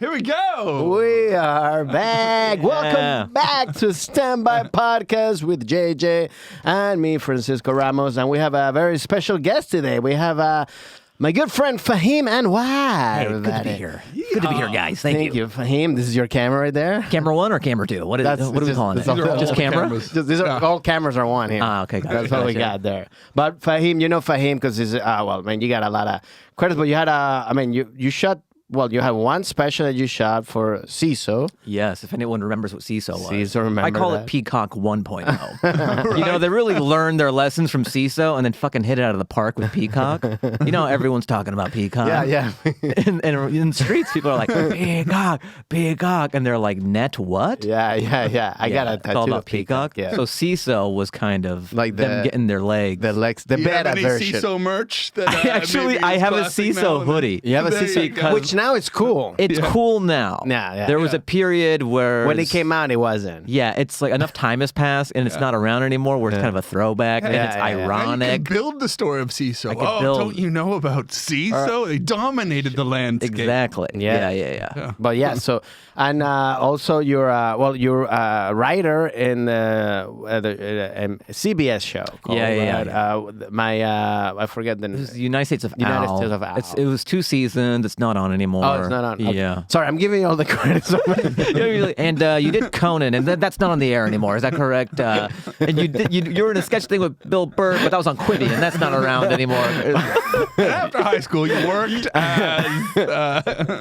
Here we go. We are back. Welcome back to Standby Podcast with JJ and me, Francisco Ramos. And we have a very special guest today. We have my good friend Fahim Anwar. Hey, good to be here. Good to be here, guys. Thank you. Fahim. This is your camera right there. Camera 1 or camera 2? What are we calling it? Just camera? These are all cameras are one here. Okay, gotcha. That's what we got there. But Fahim, you know Fahim because he's, you got a lot of credits, but you had you shot. Well, you have one special that you shot for CISO. Yes, if anyone remembers what CISO was. CISO, remember I call that? it Peacock 1.0. You know, they really learned their lessons from CISO and then fucking hit it out of the park with Peacock. You know, everyone's talking about Peacock. Yeah. and in the streets, people are like, Peacock. And they're like, net what? Yeah. I got a tattoo It's all about of Peacock. Yeah. So CISO was kind of like them getting their legs. The you have beta any version. CISO merch? That, I have a CISO hoodie. You have a CISO, which now it's cool. It's cool now. Yeah. There was a period where when it came out, it wasn't. Yeah, it's like enough time has passed and it's not around anymore where it's kind of a throwback and it's Now ironic. you can build the story of CISO. build- Don't you know about CISO? They dominated the landscape. Exactly. Yeah. But yeah, so and also you're a writer in the CBS show. Called, I forget the It was the United States of United Al. States of Al. It was 2 seasons. It's not on anymore. Oh, it's not on. Okay. Yeah. Sorry, I'm giving you all the credits. And you did Conan, and that's not on the air anymore. Is that correct? And you were in a sketch thing with Bill Burr, but that was on Quibi, and that's not around anymore. After high school, you worked as...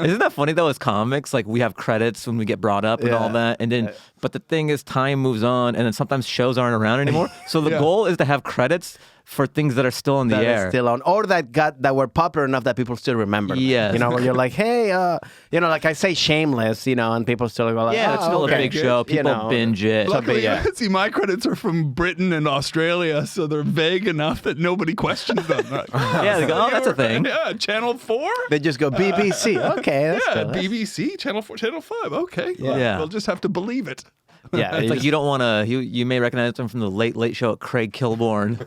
Isn't that funny though? As comics, like we have credits when we get brought up and all that, and then but the thing is, time moves on, and then sometimes shows aren't around anymore. So the goal is to have credits for things that are still on the air, still on, or that were popular enough that people still remember. Yes. You know, where you're like, hey, like I say, Shameless, and people still go like, it's still a big show. People binge it. Luckily, see, my credits are from Britain and Australia, so they're vague enough that nobody questions them. Like, They go, that's a thing. Yeah, Channel 4? They just go BBC. Okay, that's good. BBC, Channel 4, Channel 5. Okay. Yeah. We'll just have to believe it. Yeah, It's like you don't want to. You may recognize them from the Late Show at Craig Kilborn.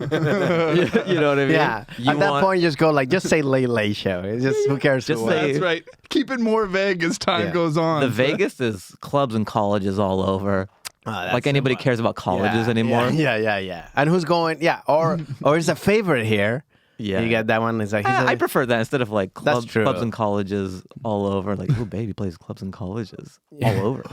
You know what I mean? Yeah. At that point, you just go like, just say Late Show. It's just who cares? Just who say- That's right. Keep it more vague as time goes on. The Vegas is clubs and colleges all over. Like anybody cares about colleges anymore. Yeah. And who's going? Yeah, or is a favorite here. Yeah. You get that one. It's like I prefer that instead of like That's true. clubs and colleges all over. Like, oh, baby plays clubs and colleges all over.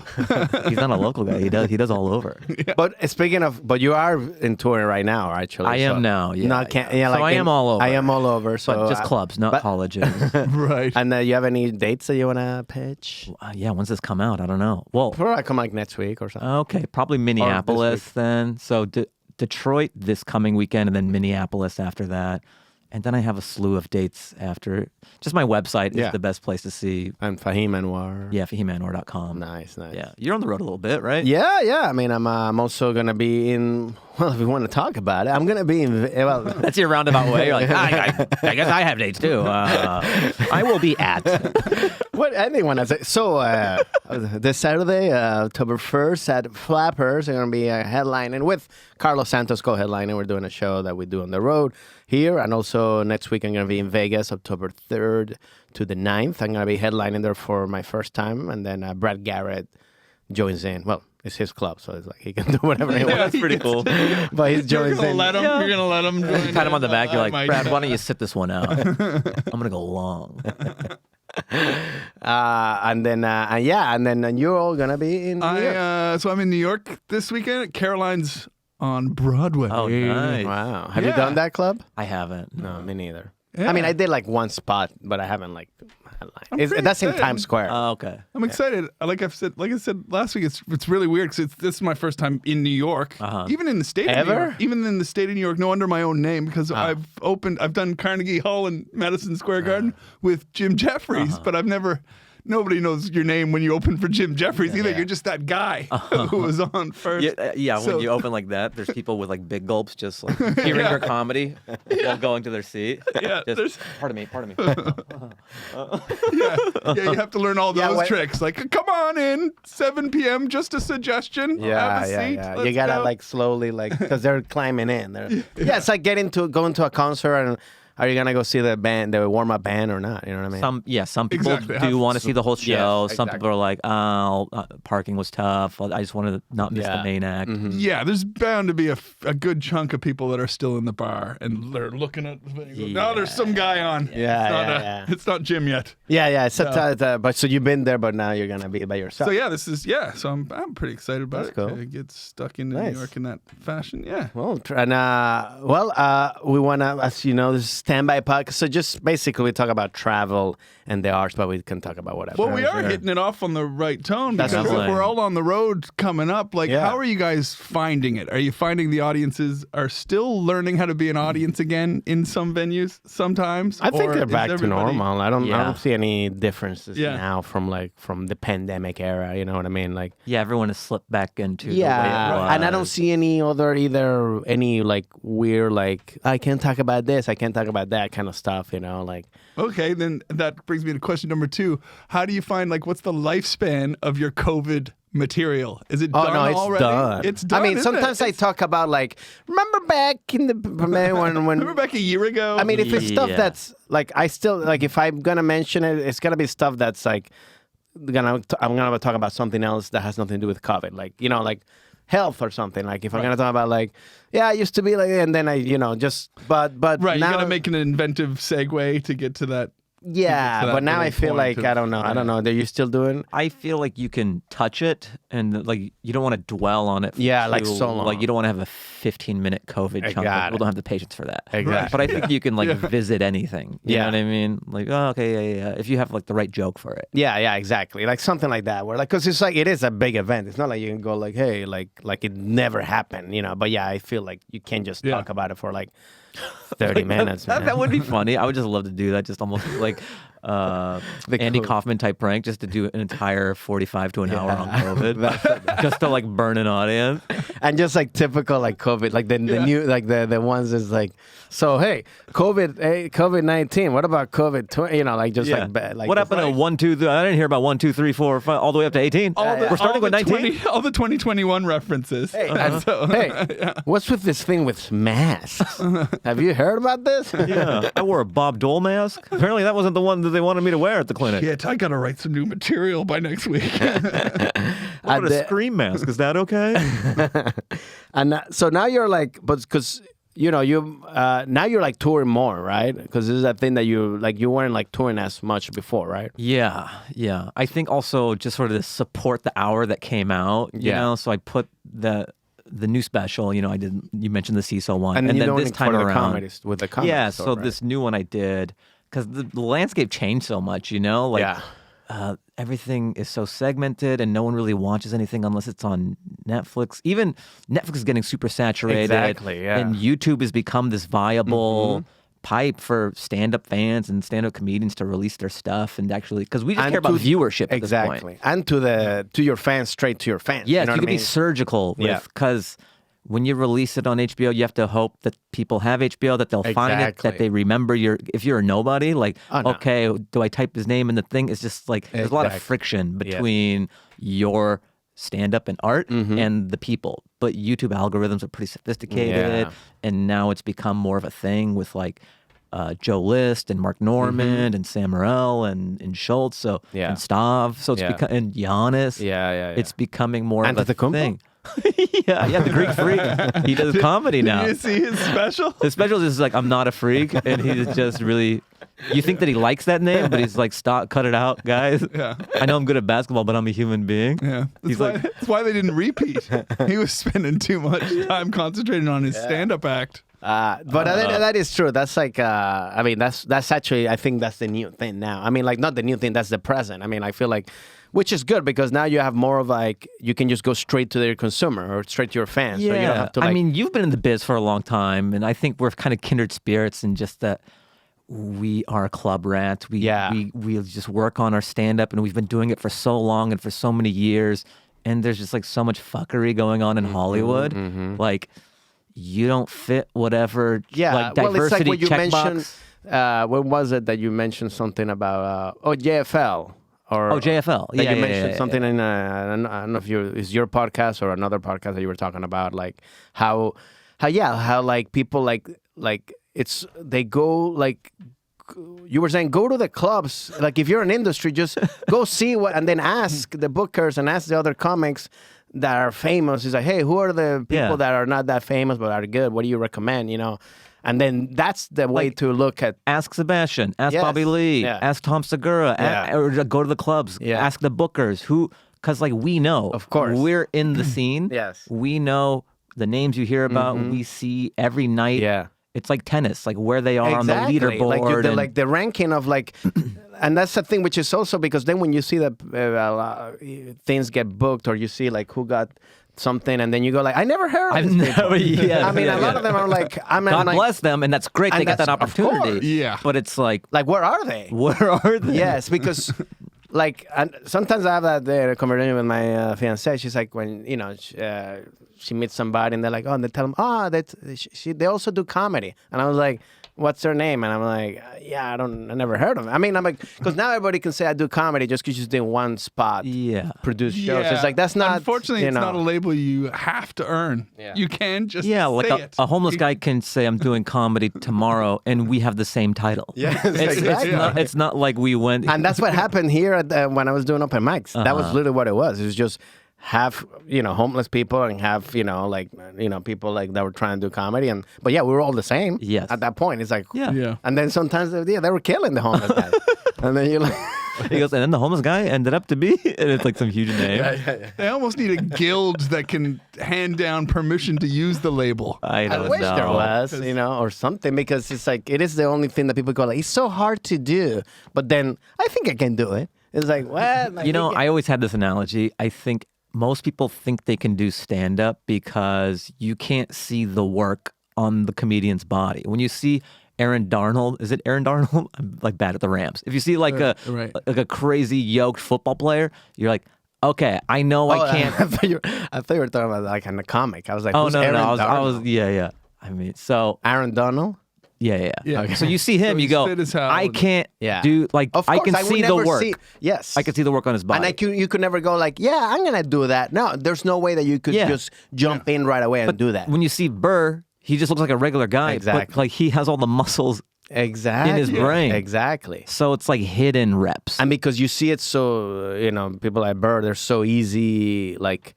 He's not a local guy. He does all over. But speaking of, you are in touring right now, actually. I am now. Yeah. Not So I am all over. I am all over. So But just clubs, not colleges. Right. And you have any dates that you want to pitch? Yeah. When's this come out? I don't know. Well, Probably come like next week or something. okay, probably Minneapolis then. So Detroit this coming weekend, and then Minneapolis after that. And then I have a slew of dates after. Just my website is the best place to see. I'm Fahim Anwar. Yeah, FahimAnwar.com. Nice. Yeah, you're on the road a little bit, right? Yeah. I mean, I'm also going to be in, well, if we want to talk about it, I'm going to be in, well. That's your roundabout way. You're like, I guess I have dates too. I will be at. What anyone has it. So this Saturday, October 1st at Flappers, I'm going to be headlining with Carlos Santos co-headlining. We're doing a show that we do on the road here. And also next week, I'm going to be in Vegas, October 3rd to the 9th. I'm going to be headlining there for my first time. And then Brad Garrett joins in. Well, it's his club, so it's like he can do whatever he wants. That's pretty cool. But he's joins in. You're going to let him join Pat him on the back. You're like, my- Brad, why don't you sit this one out? I'm going to go long. And then you're all going to be in New York. So I'm in New York this weekend. Caroline's on Broadway. Oh, nice. Wow. Have you done that club? I haven't. No, me neither. Yeah. I mean, I did like one spot, but I haven't like headline. pretty That's in excited. Times Square. Oh, okay. I'm excited. Like I said last week, it's really weird because this is my first time in New York, even in the state of New Ever? York, even in the state of New York, no under my own name because I've done Carnegie Hall and Madison Square Garden with Jim Jeffries, but nobody knows your name when you open for Jim Jeffries either. You're just that guy who was on first. Yeah, So- when you open like that, there's people with like big gulps just like hearing your comedy while going to their seat. Yeah, Just, pardon me. Yeah, you have to learn all those wait. tricks. Like, come on in, 7 p.m., just a suggestion. Have a seat. You Let's gotta go. like slowly, like, because they're climbing in. It's like going to a concert and are you gonna go see the band, the warm up band, or not? You know what I mean? Some people Exactly. do want to see the whole show. Yes, Some people are like, oh, parking was tough. I just wanted to not miss the Yeah. main act. Yeah, there's bound to be a good chunk of people that are still in the bar and they're looking at the thing. And go, no, there's some guy on. Yeah, It's not Jim yet. Yeah. It's but so you've been there, but now you're gonna be by yourself. So yeah, so I'm pretty excited about That's it. cool. Get stuck into Nice. New York in that fashion. Yeah. Well, we wanna, as you know, this is standby podcast. So just basically, we talk about travel and the arts, but we can talk about whatever. Well, we are hitting it off on the right tone That's because lovely. if we're all on the road coming up, like, Yeah. how are you guys finding it? Are you finding the audiences are still learning how to be an audience again in some venues sometimes? I think Or they're is back to everybody- normal. I don't Yeah. see any differences Yeah. now from the pandemic era. You know what I mean? Like, Yeah, everyone has slipped back into the way it yeah, and I don't was. see any like weird, like, I can't talk about this, I can't talk about that kind of stuff. You know, like. Okay, then that brings me to question number 2. How do you find, like, what's the lifespan of your COVID material? Is it Oh done no, it's already? done. It's done. I mean, isn't sometimes it? I talk about, like, remember back in the when Remember back a year ago? I mean, if it's stuff Yeah. that's like, I still like, if I'm gonna mention it, it's gonna be stuff that's like I'm gonna talk about something else that has nothing to do with COVID, like, you know, like health or something. Like, if I'm gonna talk about, like, yeah, I used to be like, and then I, you know, just but right, now, you gotta make an inventive segue to get to that. yeah, to that but now I little feel point like of- I don't know. Are you still doing? I feel like you can touch it and like you don't want to dwell on it. Yeah, like, too- so long. Like you don't want to have a 15-minute COVID chunk. got Like, it. people don't have the patience for that. Exactly. But I think you can like visit anything. You know Yeah. what I mean? Like, oh, okay, yeah. If you have like the right joke for it. Yeah, exactly. Like something like that, where, like, because it's like, it is a big event. It's not like you can go like, hey, like it never happened, you know. But yeah, I feel like you can't just talk about it for like 30 minutes. That, man. that would be funny. I would just love to do that. Just almost like Andy COVID. Kaufman type prank, just to do an entire 45 to an hour on COVID, just to like burn an audience. And just like typical like COVID, like the new, like the ones is like, so hey, COVID-19. What about COVID-20? You know, like just like like what happened to 1, 2, 3? I didn't hear about 1, 2, 3, 4, 5, all the way up to 18. We're starting with 19. All the 2021 references. Hey, So- hey, what's with this thing with masks? Have you heard about this? Yeah, I wore a Bob Dole mask. Apparently, that wasn't the one that they wanted me to wear at the clinic. Shit, I gotta write some new material by next week. What about a scream mask? Is that okay? And so now you're like, but because you know now you're like touring more, right? Because this is a thing that you weren't like touring as much before, right? Yeah. I think also just sort of to support the hour that came out. You know, so I put the new special. You know, you mentioned the CISO one, And then you're doing this it time for the around, comedies, with the comedy yeah. store, So right? this new one I did because the landscape changed so much. You know, like. Yeah. Everything is so segmented and no one really watches anything unless it's on Netflix. Even Netflix is getting super saturated. Exactly, yeah. And YouTube has become this viable pipe for stand-up fans and stand-up comedians to release their stuff and actually, because we just care about viewership at this exactly, point. and to your fans, straight to your fans. Yeah, you know you what can I mean? be surgical Yeah. with, because when you release it on HBO, you have to hope that people have HBO, that they'll find it, Exactly. that they remember if you're a nobody, like, no. okay, do I type his name in the thing? It's just like, there's a lot of Exactly. friction between your stand-up and art and the people. But YouTube algorithms are pretty sophisticated, Yeah. and now it's become more of a thing with like Joe List and Mark Norman and Sam Morril and Schultz, so Yeah. and Stav, so it's Yeah. and Giannis. Yeah. It's becoming more of a Antetokounmpo? thing. yeah, the Greek freak. He does comedy now. Did you see his special? The special is like, I'm not a freak, and he's just really. You think that he likes that name, but he's like, stop, cut it out, guys. Yeah. I know I'm good at basketball, but I'm a human being. Yeah, He's that's why they didn't repeat. He was spending too much time concentrating on his stand-up act. But that is true. That's like, I mean, that's actually, I think that's the new thing now. I mean, like, not the new thing, that's the present. I mean, I feel like, which is good because now you have more of like, you can just go straight to your consumer or straight to your fans. So you don't have to, like, I mean, you've been in the biz for a long time, and I think we're kind of kindred spirits in just that we are club rats. We just work on our stand-up, and we've been doing it for so long and for so many years, and there's just like so much fuckery going on in Hollywood. Like, you don't fit whatever like diversity well, it's like what you mentioned. checkbox. When was it that you mentioned something about, JFL? Or, JFL. That Yeah, you yeah, mentioned yeah, something in, I don't know if is your podcast or another podcast that you were talking about, like how like people like they go like, you were saying, go to the clubs. Like if you're in industry, just go see what, and then ask the bookers and ask the other comics that are famous. It's like, hey, who are the people that are not that famous but are good? What do you recommend? You know, and then that's the way to look at. Ask Sebastian, ask Bobby Lee, ask Tom Segura, or go to the clubs, ask the bookers who, because like we know, of course, we're in the scene. Yes, we know the names you hear about. We see every night. Yeah. It's like tennis, like where they are on the leaderboard. Like the ranking of like, and that's the thing, which is also because then when you see that things get booked, or you see like who got something, and then you go like, I never heard of this people. I mean, a lot of them are like, God bless them, and that's great they got that opportunity. Yeah. But it's like where are they? Where are they? Yes, because like, and sometimes I have that conversation with my fiancée. She's like, when, you know, she meets somebody and they're like, oh, and they tell them, they also do comedy. And I was like, what's their name? And I'm like, I never heard of it. I mean, I'm like, because now everybody can say I do comedy just because you did one spot, produce shows. It's like, that's not, unfortunately, it's not a label you have to earn. Yeah. You can just like say it. A homeless guy can say I'm doing comedy tomorrow and we have the same title. Yes, exactly. It's not like we went. And that's what happened here when I was doing open mics. That was literally what it was. It was just have, you know, homeless people and have, you know, like, you know, people like that were trying to do comedy. But yeah, we were all the same. Yes. At that point, it's like, yeah. And then sometimes, they were killing the homeless guy. And then you're like, he goes, and then the homeless guy ended up to be, and it's like some huge name. Yeah. They almost need a guild that can hand down permission to use the label. I wish there was, you know, or something, because it's like, it is the only thing that people go like, it's so hard to do. But then I think I can do it. It's like, what? You know, I always had this analogy. I think most people think they can do stand-up because you can't see the work on the comedian's body. When you see Aaron Darnold, is it Aaron Darnold? I'm like bad at the Rams. If you see like a crazy yoked football player, you're like, okay, I know I can't. I thought you were talking about like in the comic. I was like, oh who's no, Aaron I Darnold? was, yeah. I mean, so Aaron Donald. Yeah. Okay. So you see him, you go, I can't do, like, of course, I can see the work. Yes. I can see the work on his body. And you could never go like, I'm going to do that. No, there's no way that you could just jump in right away and do that. When you see Burr, he just looks like a regular guy. Exactly. But like he has all the muscles in his brain. Exactly. So it's like hidden reps. And because you see it so, you know, people like Burr, they're so easy, like,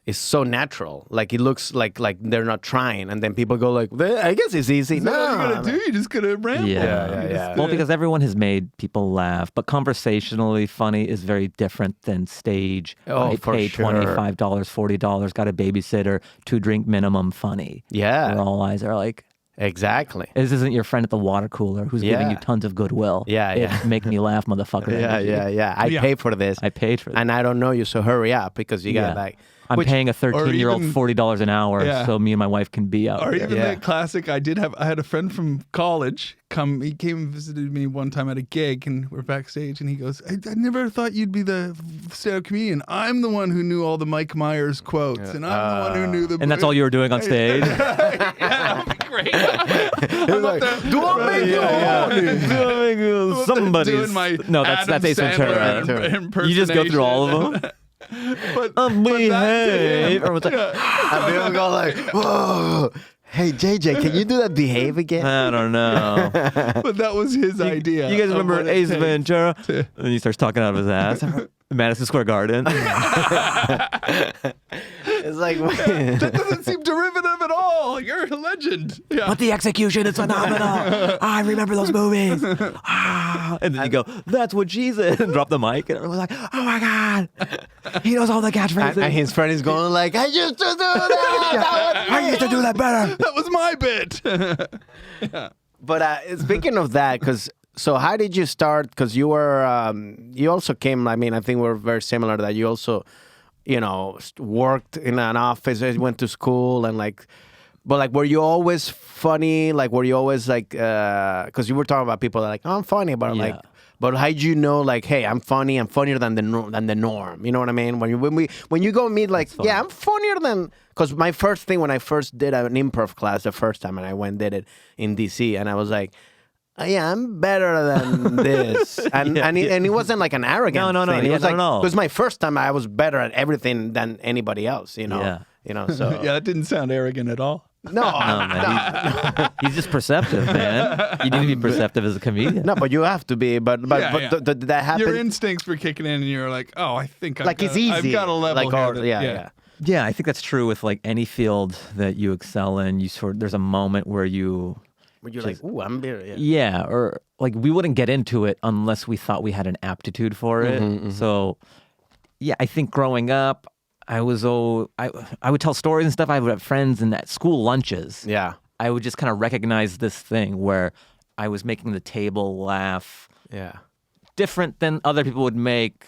it's so natural. Like, it looks like they're not trying. And then people go like, I guess it's easy. No, what are you going to do? You just going to ramble. Yeah. Well, because everyone has made people laugh. But conversationally funny is very different than stage. Oh, I for pay sure. $25, $40, got a babysitter, 2-drink minimum funny. Yeah. Where all eyes are like, exactly. this isn't your friend at the water cooler who's giving you tons of goodwill. Yeah. It's make me laugh, motherfucker. Yeah. I pay for this. I paid for this. And I don't know you, so hurry up because you got like... I'm paying a 13-year-old $40 an hour so me and my wife can be out. Or there. even that classic, I had a friend from college he came and visited me one time at a gig, and we're backstage, and he goes, I never thought you'd be the stand-up comedian. I'm the one who knew all the Mike Myers quotes, and I'm the one who knew the... And that's all you were doing on stage? Yeah, that would be great. I'm like, do I make Somebody's... No, that's Ace Ventura. You just go through all of them? But behave. And people go like, whoa. Hey, JJ, can you do that behave again? I don't know. But that was his idea. You guys remember Ace Ventura? And he starts talking out of his ass. Madison Square Garden. It's like... that doesn't seem derivative at all. You're a legend. Yeah. But the execution is phenomenal. I remember those movies. And then you go, that's what Jesus... And drop the mic. And everyone's like, oh my God. He knows all the catchphrases. And his friend is going like, I used to do that. I used to do that better. That was my bit. But speaking of that, so how did you start? Because you were, you also came, I mean, I think we're very similar that you also, you know, worked in an office, went to school and like, but like, were you always funny? Like, were you always like, because you were talking about people that are like, oh, I'm funny, but like, but how did you know, like, hey, I'm funny, I'm funnier than the norm? You know what I mean? When you go meet, like, I'm funnier than, because my first thing when I first did an improv class the first time, and I went and did it in DC, and I was like, I'm better than this, and it wasn't like an arrogant no, thing. It was like, no. it was my first time. I was better at everything than anybody else. You know, so Yeah, that didn't sound arrogant at all. No, No, man. He's just perceptive, man. You need to be perceptive as a comedian. no, but you have to be. But did that happen? Your instincts were kicking in, and you're like, oh, I think like it's easy. I've got a level like, here. or, yeah. Yeah, I think that's true with like any field that you excel in. There's a moment where you. But you're like, ooh, I'm there. Yeah. Yeah, or like we wouldn't get into it unless we thought we had an aptitude for it. So, yeah, I think growing up, I would tell stories and stuff. I would have friends and at school lunches. Yeah. I would just kind of recognize this thing where I was making the table laugh. Yeah. Different than other people would make.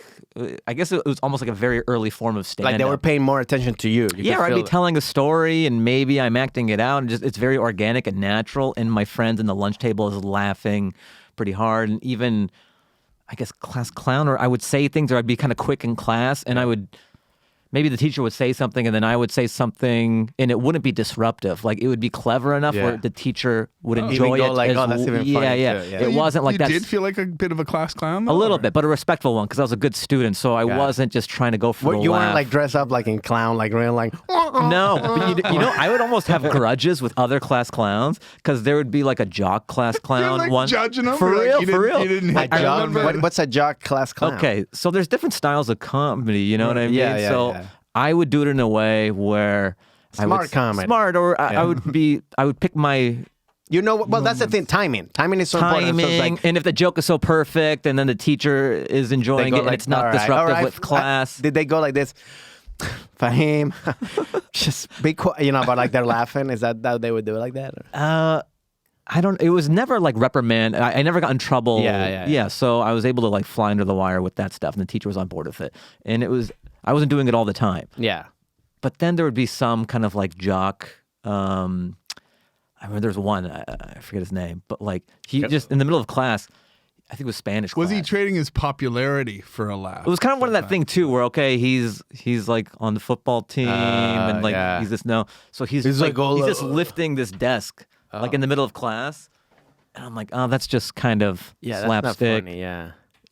I guess it was almost like a very early form of stand-up. Like they were paying more attention to you. Yeah, or I'd be telling a story and maybe I'm acting it out, and it's very organic and natural. And my friends in the lunch table is laughing pretty hard, and even I guess class clown, or I would say things, or I'd be kind of quick in class, and I would. Maybe the teacher would say something and then I would say something and it wouldn't be disruptive. Like it would be clever enough where the teacher would enjoy it. Like, that's even funny. Yeah. It wasn't like that. You did feel like a bit of a class clown, though? A little bit, but a respectful one because I was a good student. So I wasn't just trying to go for the You laugh. weren't like dressed up like in clown, like real like. No, but you know, I would almost have grudges with other class clowns because there would be like a jock class clown You're like one. judging them? For You're real, like, for real. You didn't hit What's a jock class clown? Okay, so there's different styles of comedy. You know what I mean? Yeah, so yeah. I would do it in a way where Smart comedy. Smart, or I would pick my You know, well, that's the thing. Timing is so important. So it's like, and if the joke is so perfect, and then the teacher is enjoying it, and it's not disruptive with class. Did they go like this? Fahim, just be quiet, you know, but like they're laughing. Is that how they would do it like that? I don't. It was never like reprimand. I never got in trouble. Yeah. So I was able to like fly under the wire with that stuff, and the teacher was on board with it. And I wasn't doing it all the time. Yeah. But then there would be some kind of like jock. I remember there's one. I forget his name, but like he just in the middle of class. I think it was Spanish. Was class. he trading his popularity for a laugh? It was kind of one of that thing too, where he's like on the football team and like he's this so he's just lifting this desk like in the middle of class, and I'm like, oh, that's just kind of slapstick. That's not funny,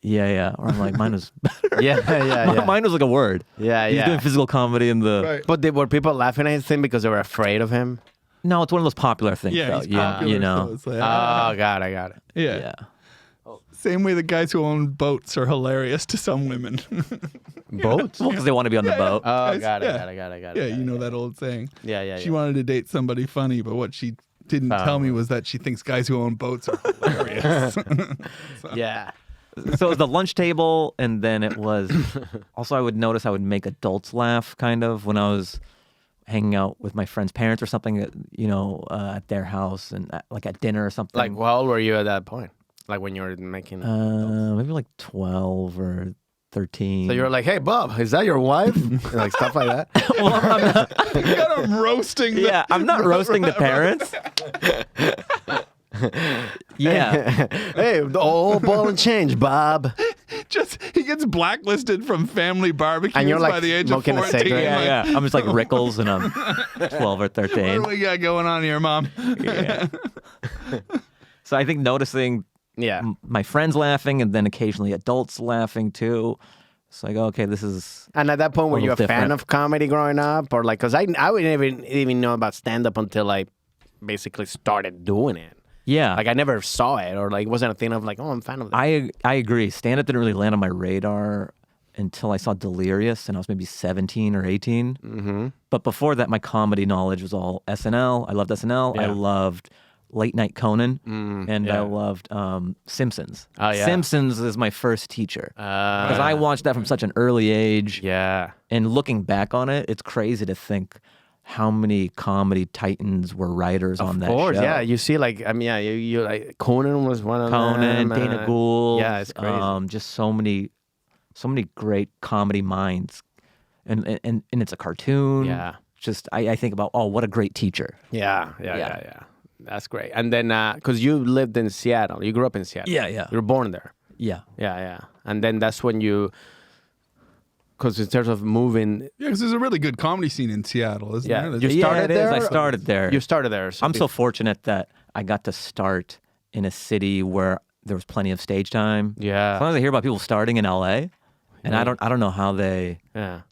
yeah. Or I'm like, mine was better. yeah. Mine was like a word. He's doing physical comedy in the. Right. But were people laughing at his thing because they were afraid of him? No, it's one of those popular things. Yeah, though. he's popular, you know. so it's like, I got it. Yeah. Same way the guys who own boats are hilarious to some women. Boats? Well, because they want to be on the boat. Oh, Guys, got it. Yeah, you know that old saying. Yeah. She wanted to date somebody funny, but what she didn't tell me was that she thinks guys who own boats are hilarious. Yeah. So it was the lunch table, and then it was also I would notice I would make adults laugh kind of when I was hanging out with my friend's parents or something, at their house and like at dinner or something. Like, how old were you at that point? Like when you were making maybe like 12 or 13. So you were like, hey, Bob, is that your wife? Like stuff like that? Well, I'm not, You got him roasting. I'm not roasting the parents. Yeah. Hey, the old ball and change, Bob. He gets blacklisted from family barbecues And you're like by the age of smoking a 14. cigarette. Yeah. I'm just like Rickles and I'm 12 or 13. What do we got going on here, Mom? Yeah. So I think noticing my friends laughing and then occasionally adults laughing too. It's like, okay, this is. And at that point, were you a fan of comedy growing up? Or like, because I wouldn't even know about stand-up until I basically started doing it. Yeah. Like I never saw it or like wasn't a thing of like, oh, I'm a fan of that. I agree. Stand-up didn't really land on my radar until I saw Delirious and I was maybe 17 or 18. Mm-hmm. But before that, my comedy knowledge was all SNL. I loved SNL. Yeah. I loved Late Night Conan. I loved Simpsons. Oh, yeah. Simpsons is my first teacher. Because I watched that from such an early age. Yeah. And looking back on it, it's crazy to think how many comedy titans were writers on that show. Of course, yeah. You see, like, I mean, you like Conan was one of Conan, them. Dana Gould. Yeah, it's crazy. Just so many great comedy minds. And it's a cartoon. Yeah. Just, I think about, what a great teacher. Yeah. That's great. And then, because you lived in Seattle. You grew up in Seattle. Yeah. You were born there. Yeah. Yeah. And then that's when because in terms of moving. Yeah, because there's a really good comedy scene in Seattle, isn't there? You started there? I started there. You started there. I'm so fortunate that I got to start in a city where there was plenty of stage time. Yeah. Sometimes I hear about people starting in LA, and I don't know how they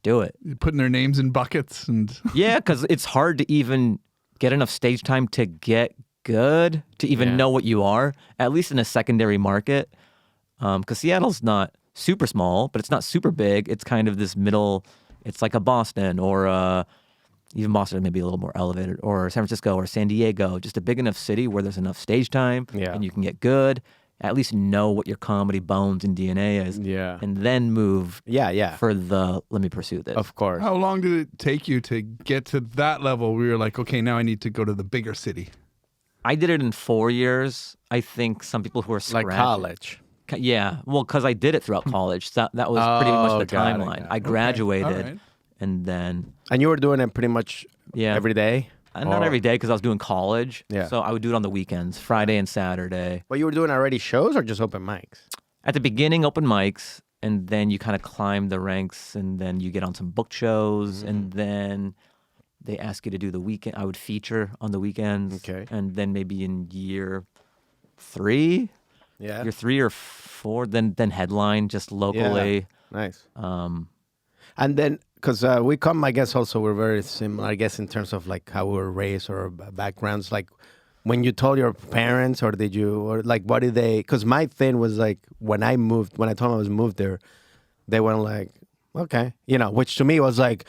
do it. Putting their names in buckets and Yeah, because it's hard to even get enough stage time to get good, to even know what you are, at least in a secondary market. Because Seattle's not super small, but it's not super big. It's kind of this middle, it's like a Boston or even Boston maybe a little more elevated, or San Francisco or San Diego, just a big enough city where there's enough stage time and you can get good, at least know what your comedy bones and DNA is, and then move for the, let me pursue this. Of course. How long did it take you to get to that level where you're like, okay, now I need to go to the bigger city? I did it in 4 years. I think some people who are Like college. Yeah, well, because I did it throughout college. That was pretty much the timeline. I graduated, and then... And you were doing it pretty much every day? Not every day, because I was doing college. Yeah. So I would do it on the weekends, Friday and Saturday. Well, you were doing already shows or just open mics? At the beginning, open mics, and then you kind of climb the ranks, and then you get on some booked shows, and then... They ask you to do the weekend. I would feature on the weekends. Okay. And then maybe in year 3, year 3 or 4, then headline just locally. Yeah. Nice. And then, because we come, I guess also we're very similar, I guess, in terms of like how we were raised or backgrounds. Like when you told your parents or did you, or like what did they, because my thing was like when I told them I was moved there, they went like, okay, which to me was like,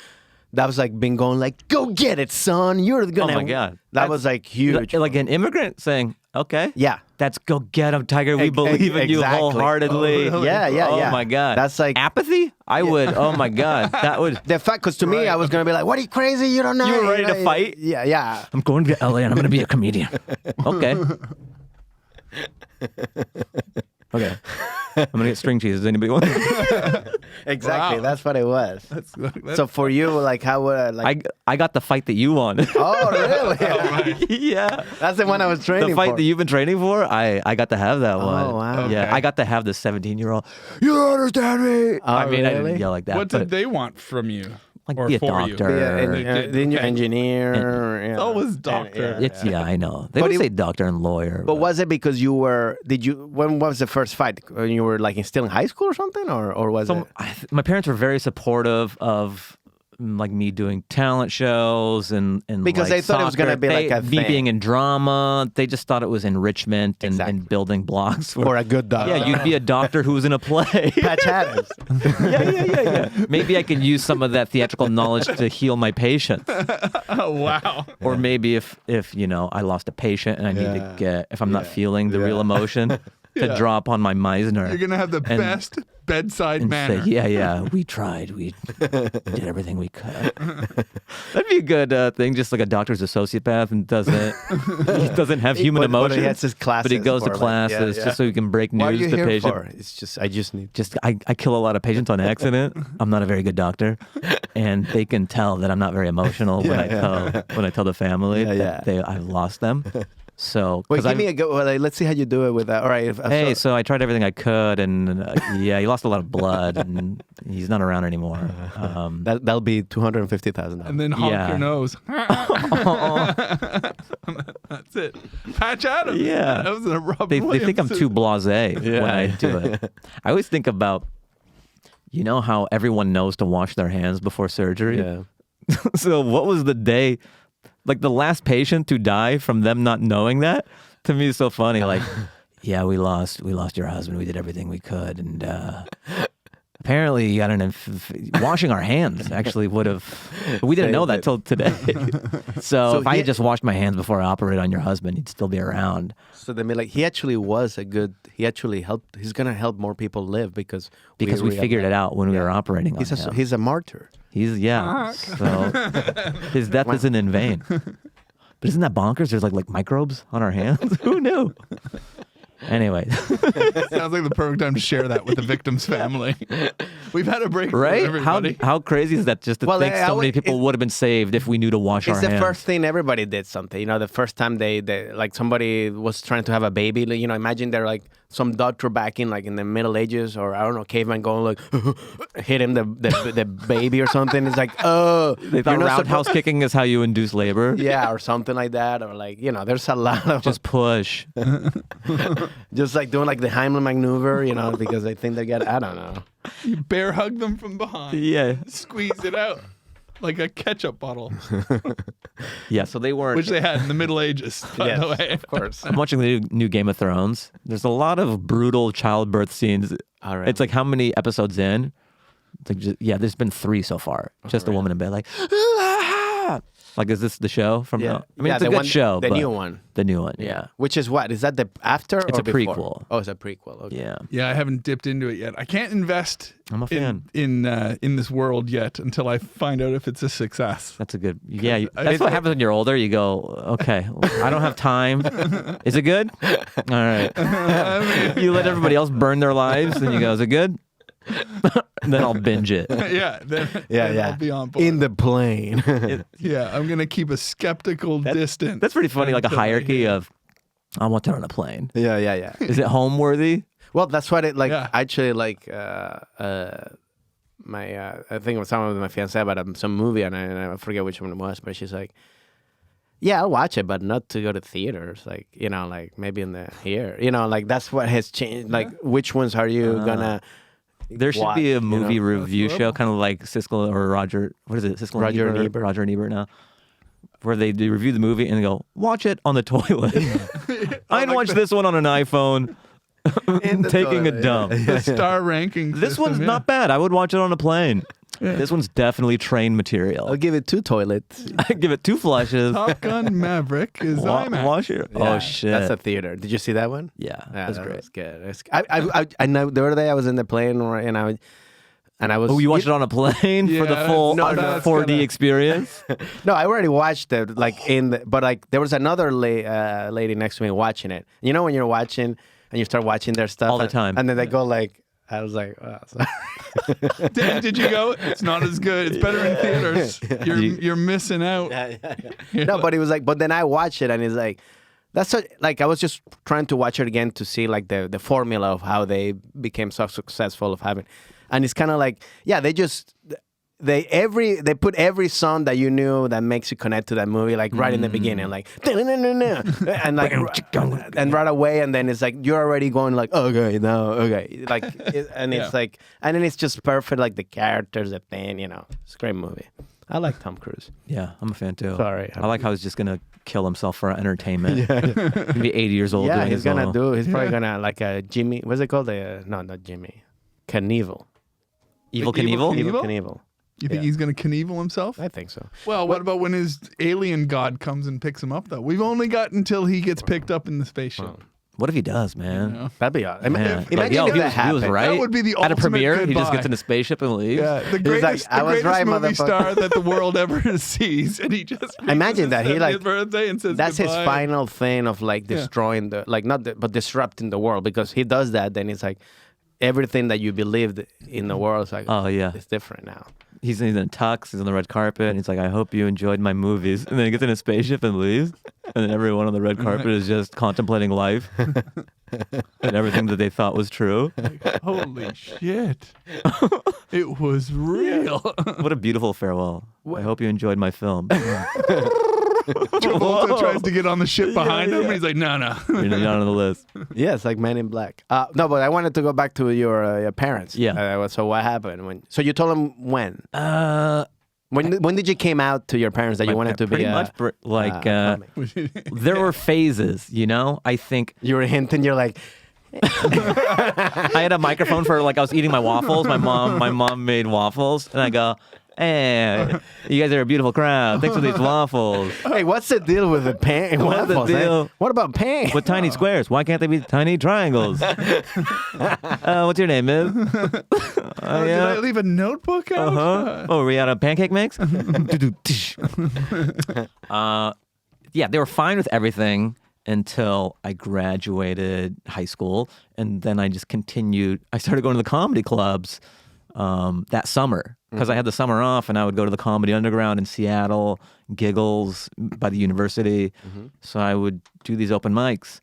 that was like being going like, go get it, son. You're gonna. Oh my God. That was like huge. Like an immigrant saying, okay. Yeah. That's go get him, Tiger. We believe in you wholeheartedly. Oh, really? Yeah. Oh my God. That's like apathy? I would. Oh my God. That would. The fact, because to me, I was going to be like, what are you crazy? You don't know. You were ready to fight? Yeah. I'm going to LA and I'm going to be a comedian. Okay. Okay. I'm going to get string cheese. Does anybody want? Exactly. Wow. That's what it was. That's So for you, like, how would like? I got the fight that you wanted. Oh, really? Yeah. That's the one I was training The fight for. that you've been training for, I got to have that one. Oh, wow. Yeah, Okay. I got to have the 17-year-old. You don't understand me. Oh, I mean, I really? didn't yell like that. What but did they want from you? Like or be a for you? doctor. Then you're engineer. It's always doctor. It's I know. They But would say doctor and lawyer. But was it because you were? When was the first fight? When you were like still in high school or something, or was it? My parents were very supportive of like me doing talent shows and Because like they thought it was gonna soccer. be like a me thing. being in drama. They just thought it was enrichment and building blocks. Or a good doctor? Yeah, you'd be a doctor who was in a play. Patch Adams. Yeah. Maybe I can use some of that theatrical knowledge to heal my patients. Oh, wow. Or maybe if I lost a patient and I need to get, if I'm not feeling the real emotion, to draw upon my Meisner. You're going to have the best bedside and manner. say, we tried. We did everything we could. That'd be a good thing, just like a doctor's a sociopath and doesn't have human emotions. But he has his classes. But he goes to for, classes just so he can break What are news you to here patients. for? It's just, I just need. I kill a lot of patients on accident. I'm not a very good doctor, and they can tell that I'm not very emotional when I tell the family that I've lost them. So, wait, give me a go. Let's see how you do it with that. All right. So I tried everything I could, and he lost a lot of blood, and he's not around anymore. That'll be $250,000. And then honk your nose. That's it. Patch Adams. Yeah. That was a Robin They Williams. think I'm too blasé when I do it. I always think about, how everyone knows to wash their hands before surgery? Yeah. So what was the day, like the last patient to die from them not knowing that? To me is so funny. Like, we lost your husband. We did everything we could. And apparently you got washing our hands actually would have, we didn't know that till today. So if I had just washed my hands before I operated on your husband, he'd still be around. So they mean like he actually was he actually helped, he's going to help more people live because we figured it out when we were operating on him. He's a martyr. So his death isn't in vain. But isn't that bonkers? There's like microbes on our hands. Who knew? Anyway. Sounds like the perfect time to share that with the victim's family. We've had a break, right? Everybody. How crazy is that? Just to think so many people would have been saved if we knew to wash our hands. It's the first thing everybody did something. The first time they like somebody was trying to have a baby. Imagine they're like some doctor back in like in the Middle Ages or I don't know, caveman going like hit him the baby or something. It's like they thought roundhouse kicking is how you induce labor. Yeah, or something like that, or like there's a lot of just push. Just like doing like the Heimlich maneuver, because they think they get, I don't know. You bear hug them from behind. Yeah. Squeeze it out. like a ketchup bottle, Yeah, so they weren't. which they had in the Middle Ages, by the way. of course. I'm watching the new Game of Thrones. There's a lot of brutal childbirth scenes. All right. It's like how many episodes in? It's like there's been 3 so far. Just a woman in bed like, "Ah!" Like, is this the show from now? I mean, it's a good show. The but new one. The new one, yeah. Which is what? Is that the after It's or a before? prequel. Oh, it's a prequel. Okay. Yeah. Yeah, I haven't dipped into it yet. I can't invest I'm a fan. in this world yet until I find out if it's a success. That's a good. Yeah, I that's feel- what happens when you're older. You go, okay, I don't have time. Is it good? All right. You let everybody else burn their lives, and you go, is it good? And then I'll binge it. Yeah, then I'll be on board. In the plane. Yeah, I'm gonna keep a skeptical distance. That's pretty funny, like a until I hierarchy hear. of, I want that on a plane. yeah. Is it home worthy? Well, that's what it like. Yeah. Actually, like my I think it was someone with my fiancée about some movie, and I forget which one it was, but she's like, "Yeah, I'll watch it, but not to go to theaters. Like, you know, like maybe in the here, you know, like that's what has changed. Like, which ones are you gonna?" There should watch, be a you know? movie review show, kind of like Siskel or Roger. What is it? Siskel Roger and and Ebert? Ebert. Roger and Ebert now. Where they review the movie and they go, watch it on the toilet. I'd watch this one on an iPhone In the taking a toilet, dump. The star ranking. This system, one's yeah. not bad. I would watch it on a plane. This one's definitely train material. I'll give it 2 toilets. I give it 2 flushes. Top Gun Maverick is IMAX. Watch it. Yeah, Oh shit. That's a theater. Did you see that one? yeah, Yeah, that's that great. was good. I know the other day I was in the plane and I was. Oh, you watched it on a plane for the Yeah, full no, that's 4D gonna- experience? No, I already watched it. Like but like there was another lady next to me watching it. You know when you're watching and you start watching their stuff All the time. and then they go like, I was like, oh, sorry. Did you go? It's not as good. It's better in theaters. You're missing out. No, but it was like, but then I watched it and it's like, like I was just trying to watch it again to see like the formula of how they became so successful of having, and it's kind of like, yeah, they put every song that you knew that makes you connect to that movie like right in the beginning, like and like and right away, and then it's like you're already going like okay like and it's like, and then it's just perfect, like the characters, the thing, you know, it's a great movie. I like Tom Cruise. Yeah, I'm a fan too. Sorry. I like how he's just going to kill himself for entertainment. He's going to be 80 years old Yeah, doing he's his gonna little... he's probably gonna like a Jimmy. What's it called? No, not Jimmy. Knievel. Evil Like Evil Knievel? Knievel? Knievel. You think he's gonna Knievel himself? I think so. Well, what about when his alien god comes and picks him up, though? We've only got until he gets picked up in the spaceship. What if he does, man? know? That'd be awesome. Man. Imagine Yo, if he that was happened. right. That would be the At a ultimate premiere, he just goodbye. gets in a spaceship and leaves. Yeah, the like, greatest, I was right, movie motherfucker. star that the world ever sees, and he just Imagine that, he, his like, birthday and says That's goodbye. his final thing of like destroying but disrupting the world, because he does that. Then it's like everything that you believed in the world is like, Oh, yeah. it's different now. He's in a tux, he's on the red carpet, and he's like, I hope you enjoyed my movies. And then he gets in a spaceship and leaves. And then everyone on the red carpet is just contemplating life and everything that they thought was true. Holy shit! It was real. What a beautiful farewell. I hope you enjoyed my film. Travolta tries to get on the ship behind him, and he's like, "No, no." You're not on the list. Yeah, it's like Men in Black. No, but I wanted to go back to your parents. Yeah. So what happened so you told them when? When did you came out to your parents that you wanted to be pretty much there were phases, you know? I think You were hinting. You're like, I had a microphone for like I was eating my waffles. My mom made waffles, and I go, "Hey, you guys are a beautiful crowd. Thanks for these waffles." hey, what's the deal with the pan? What's the waffles, eh? deal? What about pan? With tiny squares, why can't they be tiny triangles? What's your name, Miss? Did I leave a notebook out? Oh, were we out of pancake mix? Yeah, they were fine with everything until I graduated high school, and then I just continued. I started going to the comedy clubs that summer because I had the summer off, and I would go to the Comedy Underground in Seattle, Giggles by the university. So I would do these open mics,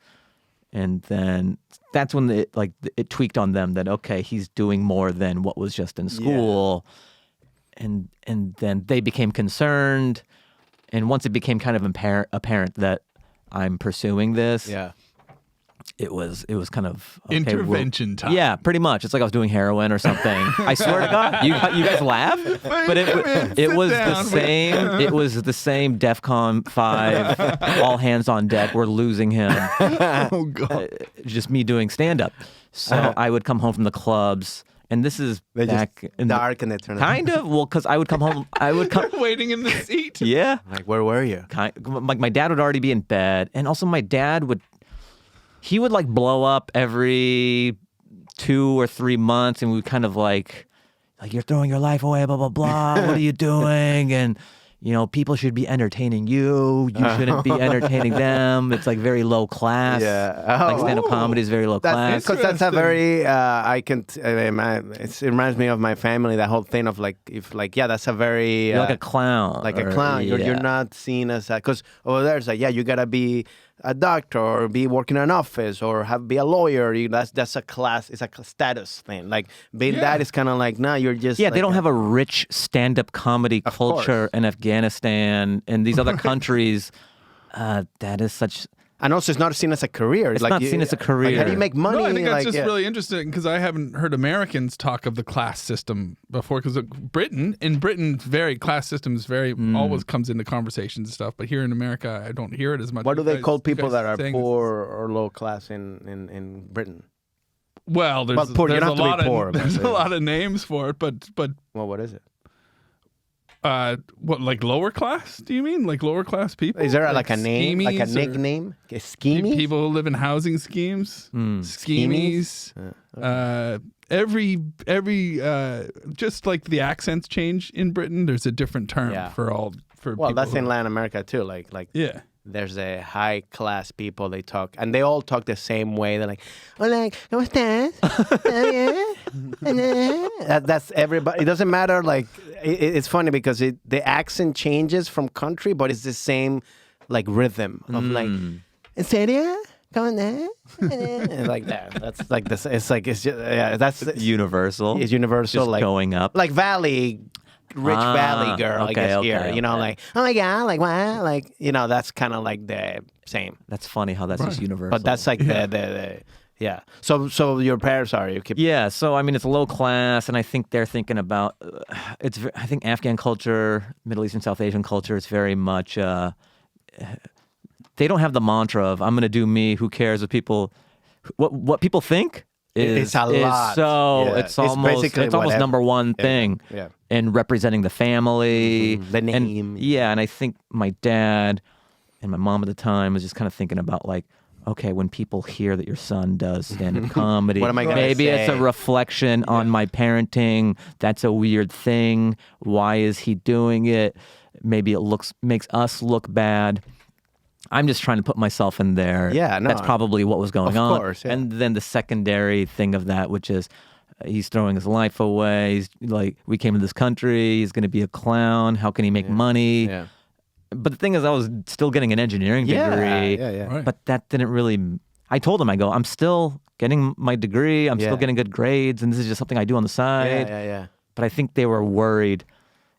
and then that's when it tweaked on them that okay, he's doing more than what was just in school, and then they became concerned, and once it became kind of apparent that I'm pursuing this, it was kind of okay, intervention time. Yeah, pretty much. It's like I was doing heroin or something. I swear to God, you guys laugh, but it was the same. It was the same DEFCON 5. All hands on deck. We're losing him. Oh God! Just me doing stand up. So I would come home from the clubs. And this is back in dark and eternal. Kind of. Well, because I would come home. I would come waiting in the seat. Yeah. Like, where were you? My dad would already be in bed, and also my dad would like blow up every 2 or 3 months, and we would kind of like you're throwing your life away, blah blah blah. What are you doing? And people should be entertaining you. You shouldn't be entertaining them. It's like very low class. Yeah. Like stand-up comedy is very low class. Because that's a very, it reminds me of my family, that whole thing of that's a very... You're like a clown. Like a clown. Yeah. You're not seen as a... Because over there, it's like, you got to be a doctor or be working in an office or be a lawyer. That's a class. It's a status thing. Like being that is kind of like, no, you're just... Yeah, like they don't have a rich stand-up comedy culture in Afghanistan and these other countries. That is such... And also, it's not seen as a career. It's not seen as a career. Like, how do you make money? No, I think that's just really interesting because I haven't heard Americans talk of the class system before. Because in Britain, very class systems always comes into conversations and stuff. But here in America, I don't hear it as much. What do they call people that are poor or low class in Britain? Well, there's poor, a lot poor, of there's a lot of names for it, but well, what is it? What, like lower class? Do you mean like lower class people? Is there like a name, like a nickname? Schemie? People who live in housing schemes. Schemies. Every just like the accents change in Britain, there's a different term for Well, people that's in Latin America too. Like yeah. There's a high class people, they talk, and they all talk the same way. They're like, hola, ¿cómo estás? That's everybody. It doesn't matter. Like, it's funny because the accent changes from country, but it's the same like rhythm of like, ¿en serio? ¿Cómo estás? Like that. That's like this. It's like it's just that's universal. It's universal. Just like going up, like Valley. Rich Valley girl, I guess here. You know, like, oh my God, like what? Like, that's kind of like the same. That's funny how that's just universal. But that's like the So your parents are, you keep... Yeah, so I mean, it's low class, and I think they're thinking about, I think Afghan culture, Middle Eastern, South Asian culture is very much, they don't have the mantra of, I'm going to do me, who cares what people think? It's a lot. It's almost number one thing. Yeah. And representing the family. The name. And I think my dad and my mom at the time was just kind of thinking about like, okay, when people hear that your son does stand-up comedy, what am I gonna maybe say? It's a reflection on my parenting. That's a weird thing. Why is he doing it? Maybe it makes us look bad. I'm just trying to put myself in there. Yeah, no. That's probably what was going on. Of course, yeah. And then the secondary thing of that, which is he's throwing his life away. He's like, we came to this country. He's going to be a clown. How can he make money? Yeah. But the thing is, I was still getting an engineering degree. Yeah. Right. But that didn't really... I told him, I'm still getting my degree. I'm still getting good grades. And this is just something I do on the side. Yeah. But I think they were worried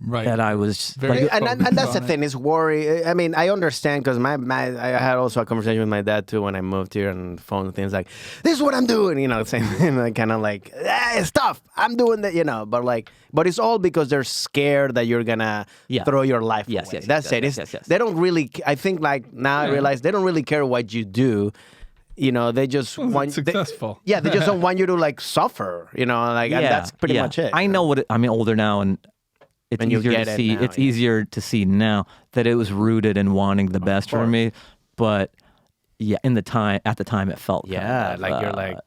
Right. that I was... Very and that's the thing, is worry. I mean, I understand because I had also a conversation with my dad too when I moved here on the phone and things like, this is what I'm doing, saying kind of like, stuff, I'm doing that, but it's all because they're scared that you're gonna throw your life away. That's it. Yes. They don't really, I think like now I realize they don't really care what you do. They just want successful. They just don't want you to like suffer, and that's pretty much it. I know I'm older now and it's easier to see. It's easier to see now that it was rooted in wanting the best for me, but at the time it felt kind of, like you're like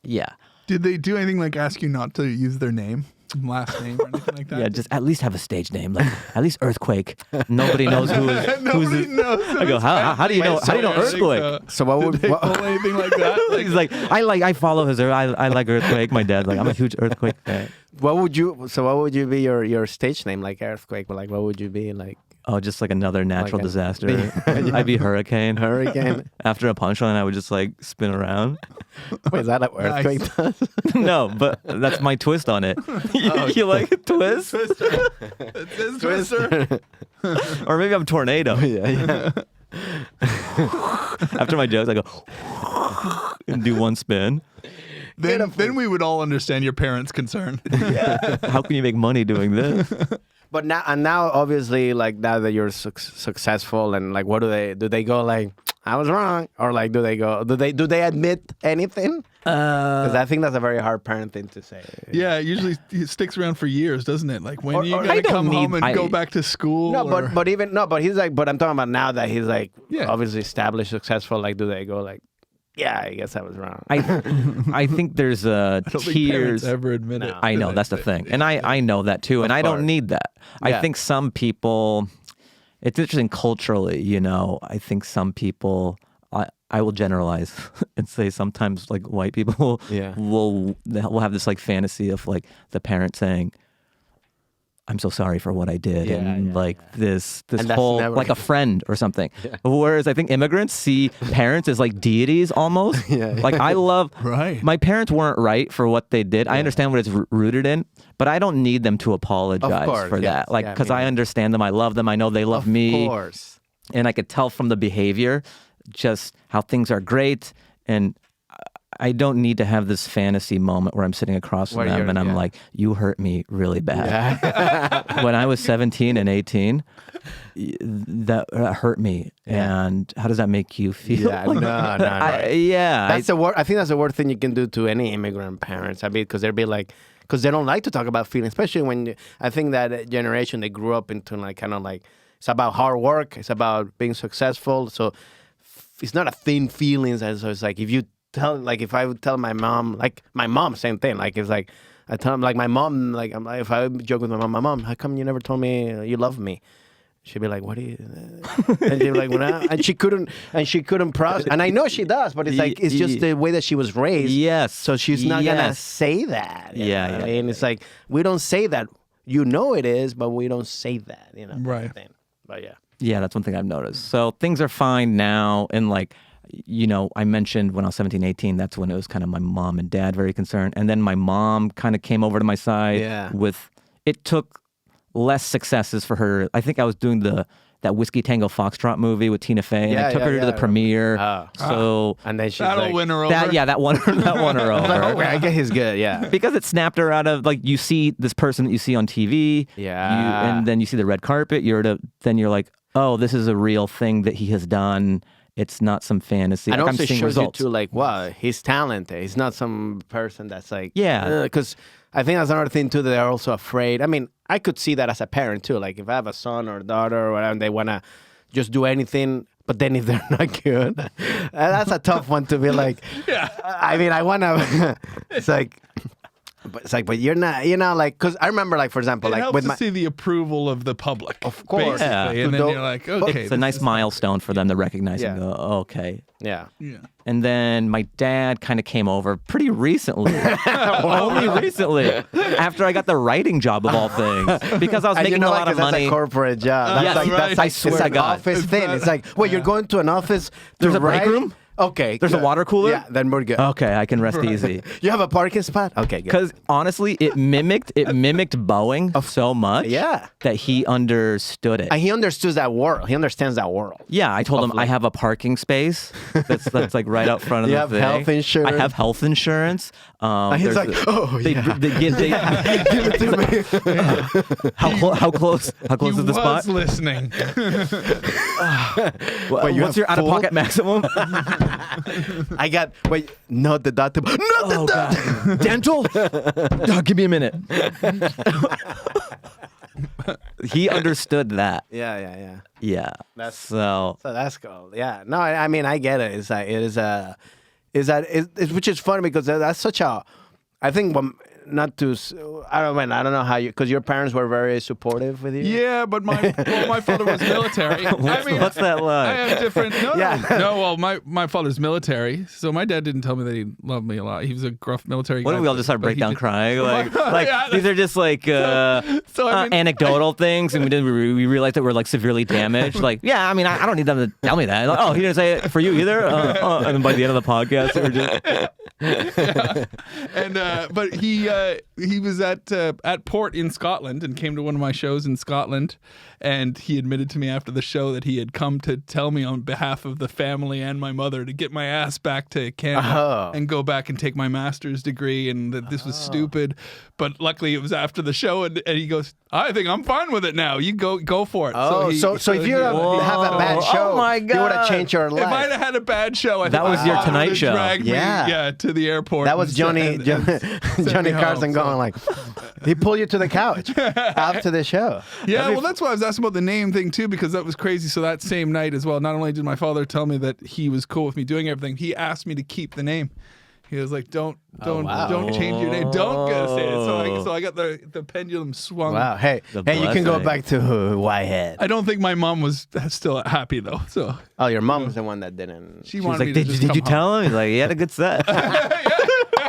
Did they do anything like ask you not to use their name, last name, or anything like that? Yeah, just at least have a stage name, like at least Earthquake. Nobody knows Nobody knows. I go, how do you know? How do you know Earthquake? So what would Did they pull anything like that? He's like, I follow his. I like Earthquake. My dad's like, I'm a huge Earthquake fan. What would you be your stage name, like Earthquake? But like, what would you be like? Oh, just like another natural disaster. I'd be Hurricane. After a punchline, I would just like spin around. Wait, is that what Earthquake does? No, but that's my twist on it. You like a twist? Twister. It's his Twister. Or maybe I'm Tornado. Yeah. After my jokes, I go and do one spin. Then we would all understand your parents' concern. How can you make money doing this? But now obviously, like now that you're successful, and like, what do they go like, I was wrong, or like do they admit anything? Because I think that's a very hard parent thing to say. Yeah, it usually sticks around for years, doesn't it? Like when you I gotta don't come home need- and go back to school. No, or- but he's like, but I'm talking about now that he's like Yeah. obviously established, successful. Like, do they go like, yeah, I guess I was wrong. I think there's I don't think parents tears. ever admit it. I know, that's the thing. And I know that too. And I don't need that. I Yeah. think some people, it's interesting culturally, you know, I think some people, I will generalize and say sometimes like white people Yeah. will have this like fantasy of like the parent saying, I'm so sorry for what I did. Yeah, and yeah, like this And that's whole, never- like a friend or something. Whereas I think immigrants see parents as like deities almost. Yeah. Like I love, Right. my parents weren't right for what they did. I understand what it's rooted in, but I don't need them to apologize course, for yes. that. Like, Yeah, because me I neither. understand them. I love them. I know they love me. Of course. And I could tell from the behavior just how things are great. And I don't need to have this fantasy moment where I'm sitting across from Where them you're- and I'm yeah. like, you hurt me really bad. When I was 17 and 18, that hurt me. Yeah. And how does that make you feel? Yeah, no. I That's I think that's the worst thing you can do to any immigrant parents. I mean, because they'll be like, because they don't like to talk about feelings, especially when I think that generation they grew up into like kind of like it's about hard work, it's about being successful. So it's not a thin feelings. And so it's like if I would tell my mom, like my mom, same thing. Like it's like I tell them like my mom, like if I joke with my mom, how come you never told me you love me? She'd be like, "What do you?" And she'd be like, and she couldn't process. And I know she does, but it's like it's just the way that she was raised. Yes. So she's not gonna Yes. say that. you Yeah, know what I yeah, mean? It's like we don't say that. You know it is, but we don't say that. You know. Right. But yeah. Yeah, that's one thing I've noticed. So things are fine now. And like, you know, I mentioned when I was 17, 18, that's when it was kind of my mom and dad very concerned. And then my mom kind of came over to my side Yeah. it took less successes for her. I think I was doing that Whiskey Tango Foxtrot movie with Tina Fey. And I took her to the premiere. So And then she's That'll like, win her over. that won her over. "Oh, I guess he's good." Yeah. Because it snapped her out of, like, you see this person that you see on TV. Yeah. And then you see the red carpet. Then you're like, oh, this is a real thing that he has done. It's not some fantasy. And Like, also I'm seeing shows results. you too, like, wow, he's talented. He's not some person that's like, Yeah. Because I think that's another thing too that they're also afraid. I mean, I could see that as a parent too. Like if I have a son or a daughter or whatever, and they wanna just do anything, but then if they're not good, that's a tough one to be like. Yeah. I mean, I wanna. It's like. But you're not, you know, like, because I remember, like, for example, It like helps with to my. see the approval of the public. Of course. basically. Yeah. And then Don't- you're like, okay. It's a nice milestone for them to recognize and Yeah. go, oh, okay. Yeah. Yeah. And then my dad kind of came over pretty recently, only recently, after I got the writing job of all things, because I was And making you know a why? lot of 'Cause money. That's a corporate job. Yes, That's like, right. that's like I swear it's to an God. office thing. It's like, wait, you're going to an office to There's a break write? room? Okay. There's a good. water cooler? Yeah, then we're good. Okay, I can rest easy. You have a parking spot? Okay, good. Because honestly, it mimicked Boeing so much Yeah. that he understood it. And he understands that world. He understands that world. Yeah, I told him I have a parking space that's like right out front of You the have thing. health insurance? I have health insurance. And he's there's like, a- oh, they, yeah. they give Give it to me. how close He is the spot? was listening. you What's have your out of pocket maximum? I got, wait, not the deductible. Not the Oh God, dental? Oh, give me a minute. He understood that. Yeah. Yeah. That's- So So that's cool. Yeah. No, I mean, I get it. It's like, which is funny because that's such a, I think, not to, I don't know how you, because your parents were very supportive with you. Yeah, but my father was military. what's that I like? have different. No, Yeah. no. Well, my father's military, so my dad didn't tell me that he loved me a lot. He was a gruff military What guy. if we all just start but break he down did- crying? Like Yeah, these are just like so I mean- anecdotal things, and we realized that we're like severely damaged. Like, yeah, I mean, I don't need them to tell me that. Like, oh, he didn't say it for you either. And then by the end of the podcast, we're just And but he at port in Scotland and came to one of my shows in Scotland, and he admitted to me after the show that he had come to tell me on behalf of the family and my mother to get my ass back to Canada and go back and take my master's degree, and that this was stupid. But luckily it was after the show, and he goes, I think I'm fine with it now. You go for it. So if you have a bad show, my you would have changed your life. If I'd have had a bad show, that was your Tonight Show. Dragged me, to the airport. That was Johnny Carson going like, he pulled you to the couch after the show. Yeah, well, that's why I was asking about the name thing too, because that was crazy. So that same night as well, not only did my father tell me that he was cool with me doing everything, he asked me to keep the name. He was like, don't change your name. Don't say it. So I got the pendulum swung. Wow. Hey, you can go back to Whitehead. I don't think my mom was still happy though. So. Oh, your mom was the one that didn't. She wanted like, me to just did you come tell him? He's like, he had a good set.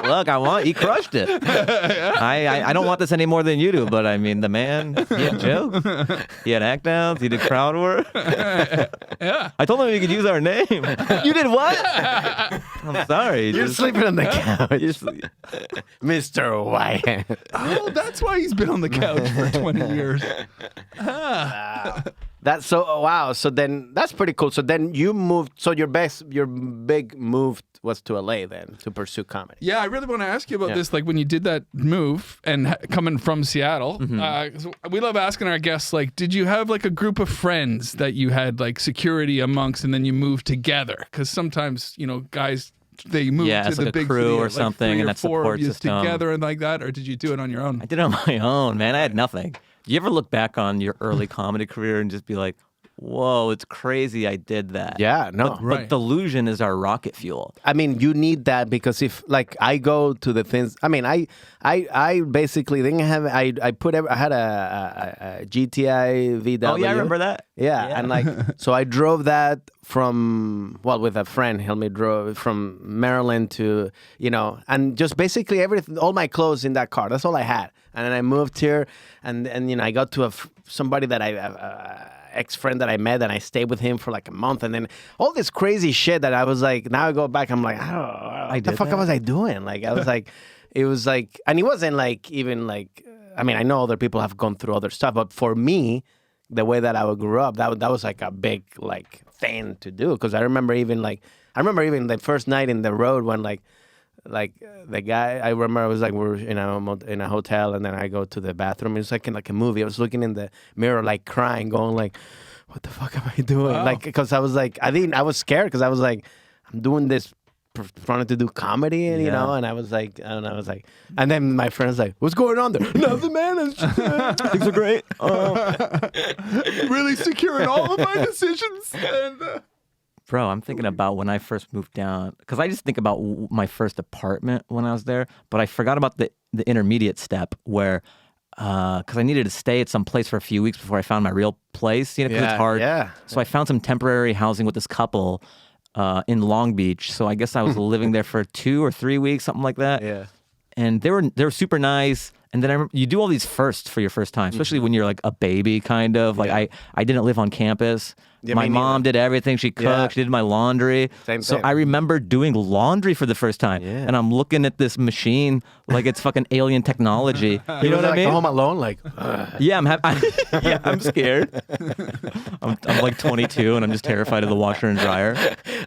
Look, he crushed it. I don't want this any more than you do, but I mean, the man, he had jokes, he had act downs, he did crowd work. Yeah. I told him he could use our name. You did what? I'm sorry. You're sleeping on the couch. Mr. Whitehead. Oh, that's why he's been on the couch for 20 years. That's so wow. So then that's pretty cool. So then you moved. So your big move was to LA then to pursue comedy. Yeah, I really want to ask you about this. Like when you did that move and coming from Seattle, we love asking our guests, like, did you have like a group of friends that you had like security amongst, and then you moved together? Because sometimes guys. They moved to the like big crew city, or like something, and that support system together and like that, or did you do it on your own? I did it on my own, man. I had nothing. You ever look back on your early comedy career and just be like, whoa, it's crazy I did that. Yeah, no. But delusion is our rocket fuel. I mean, you need that because if like I go to the things, I mean, I basically didn't have, I had a GTI VW. Oh yeah, I remember that. Yeah, and like, so I drove that with a friend, helped me drove from Maryland to, and just basically everything, all my clothes in that car. That's all I had. And then I moved here, and I got to somebody that ex-friend that I met, and I stayed with him for like a month, and then all this crazy shit that I was like, now I go back, I'm like, what the fuck was I doing? Like, I was like, it was like, and it wasn't like, even like, I mean, I know other people have gone through other stuff, but for me, the way that I grew up, that was like a big like thing to do, because I remember even the first night in the road when like the guy, I remember I was like, we're in a hotel, and then I go to the bathroom. It's like in like a movie. I was looking in the mirror, like crying, going like, what the fuck am I doing? Wow. Like, because I was like, I was scared because I was like, I'm doing this, trying to do comedy, and and I was like, and then my friend's like, what's going on there? Nothing, man. Things are great. Really securing all of my decisions. And, Bro, I'm thinking about when I first moved down, because I just think about my first apartment when I was there, but I forgot about the intermediate step where, because I needed to stay at some place for a few weeks before I found my real place, because it's hard. Yeah. So I found some temporary housing with this couple in Long Beach. So I guess I was living there for 2 or 3 weeks, something like that. Yeah. And they were super nice. And then I remember, you do all these firsts for your first time, especially when you're like a baby, kind of. Like I didn't live on campus. Yeah, my mom did everything. She cooked. She did my laundry. So I remember doing laundry for the first time. Yeah. And I'm looking at this machine like it's fucking alien technology. You know what I mean? Home Alone, like. Yeah, I'm scared. I'm like 22 and I'm just terrified of the washer and dryer.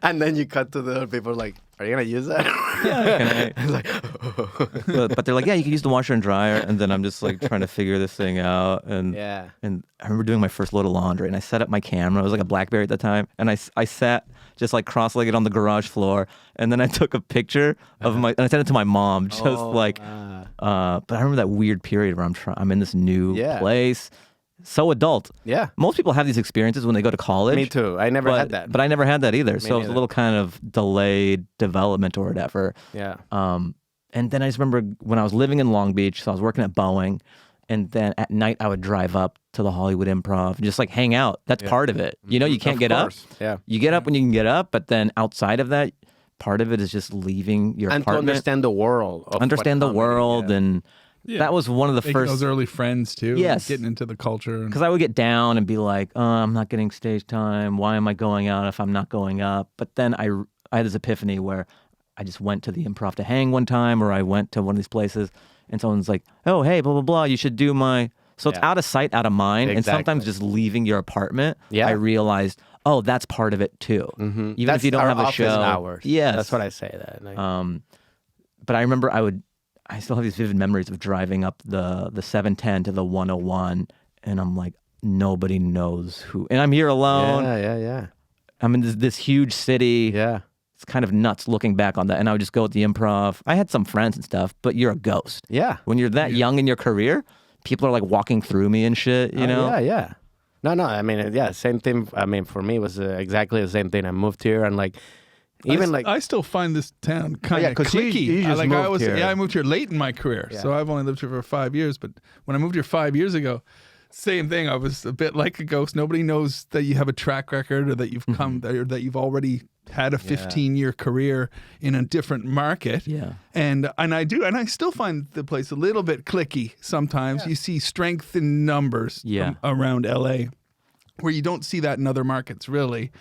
And then you cut to the other people like, are you gonna use that? Yeah, It's like, but they're like, yeah, you can use the washer and dryer. And then I'm just like trying to figure this thing out. And I remember doing my first load of laundry, and I set up my camera. It was like a BlackBerry at the time, and I sat just like cross-legged on the garage floor, and then I took a picture of and I sent it to my mom, just but I remember that weird period where I'm in this new place. So adult. Yeah. Most people have these experiences when they go to college. Me too. I never had that. But I never had that either. Me so it was a little kind of delayed development or whatever. Yeah. And then I just remember when I was living in Long Beach, so I was working at Boeing, and then at night I would drive up to the Hollywood Improv and just like hang out. That's part of it. You can't get up. Yeah. You get up when you can get up, but then outside of that, part of it is just leaving your apartment. And to understand the world. Understand the world and... Yeah. That was one of the first... those early friends, too. Yes. Getting into the culture. Because I would get down and be like, I'm not getting stage time. Why am I going out if I'm not going up? But then I had this epiphany where I just went to the Improv to hang one time, or I went to one of these places, and someone's like, oh, hey, blah, blah, blah, you should do my... So it's out of sight, out of mind. Exactly. And sometimes just leaving your apartment, Yeah. I realized, oh, that's part of it too. Even That's if you don't our have a office show. hours. Yes. That's what I say that. Like, But I remember I still have these vivid memories of driving up the 710 to the 101, and I'm like, nobody knows who. And I'm here alone. yeah. I'm in this huge city. Yeah. It's kind of nuts looking back on that. And I would just go at the Improv. I had some friends and stuff, but you're a ghost. Yeah. When you're that young in your career, people are like walking through me and shit, you know? Yeah. No. I mean, yeah, same thing. I mean, for me, it was exactly the same thing. I moved here and like, even I still find this town kind of 'cause you cliquey. just moved here. I moved here late in my career, so I've only lived here for 5 years. But when I moved here 5 years ago, same thing. I was a bit like a ghost. Nobody knows that you have a track record or that you've come or that you've already had a 15-year career in a different market. Yeah. And I still find the place a little bit cliquey sometimes. You see strength in numbers around LA, where you don't see that in other markets really.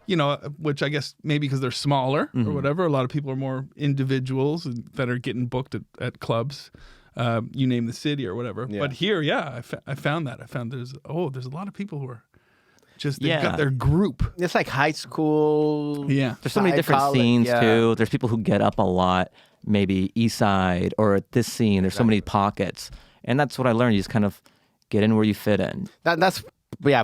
You know, which I guess maybe because they're smaller or whatever. A lot of people are more individuals that are getting booked at clubs. You name the city or whatever. Yeah. But here, I found that. I found there's a lot of people who are just, they've got their group. it's like high school. Yeah. There's so many different college, scenes yeah. too. There's people who get up a lot, maybe East Side or at this scene. There's so many pockets. And that's what I learned. You just kind of get in where you fit in. That's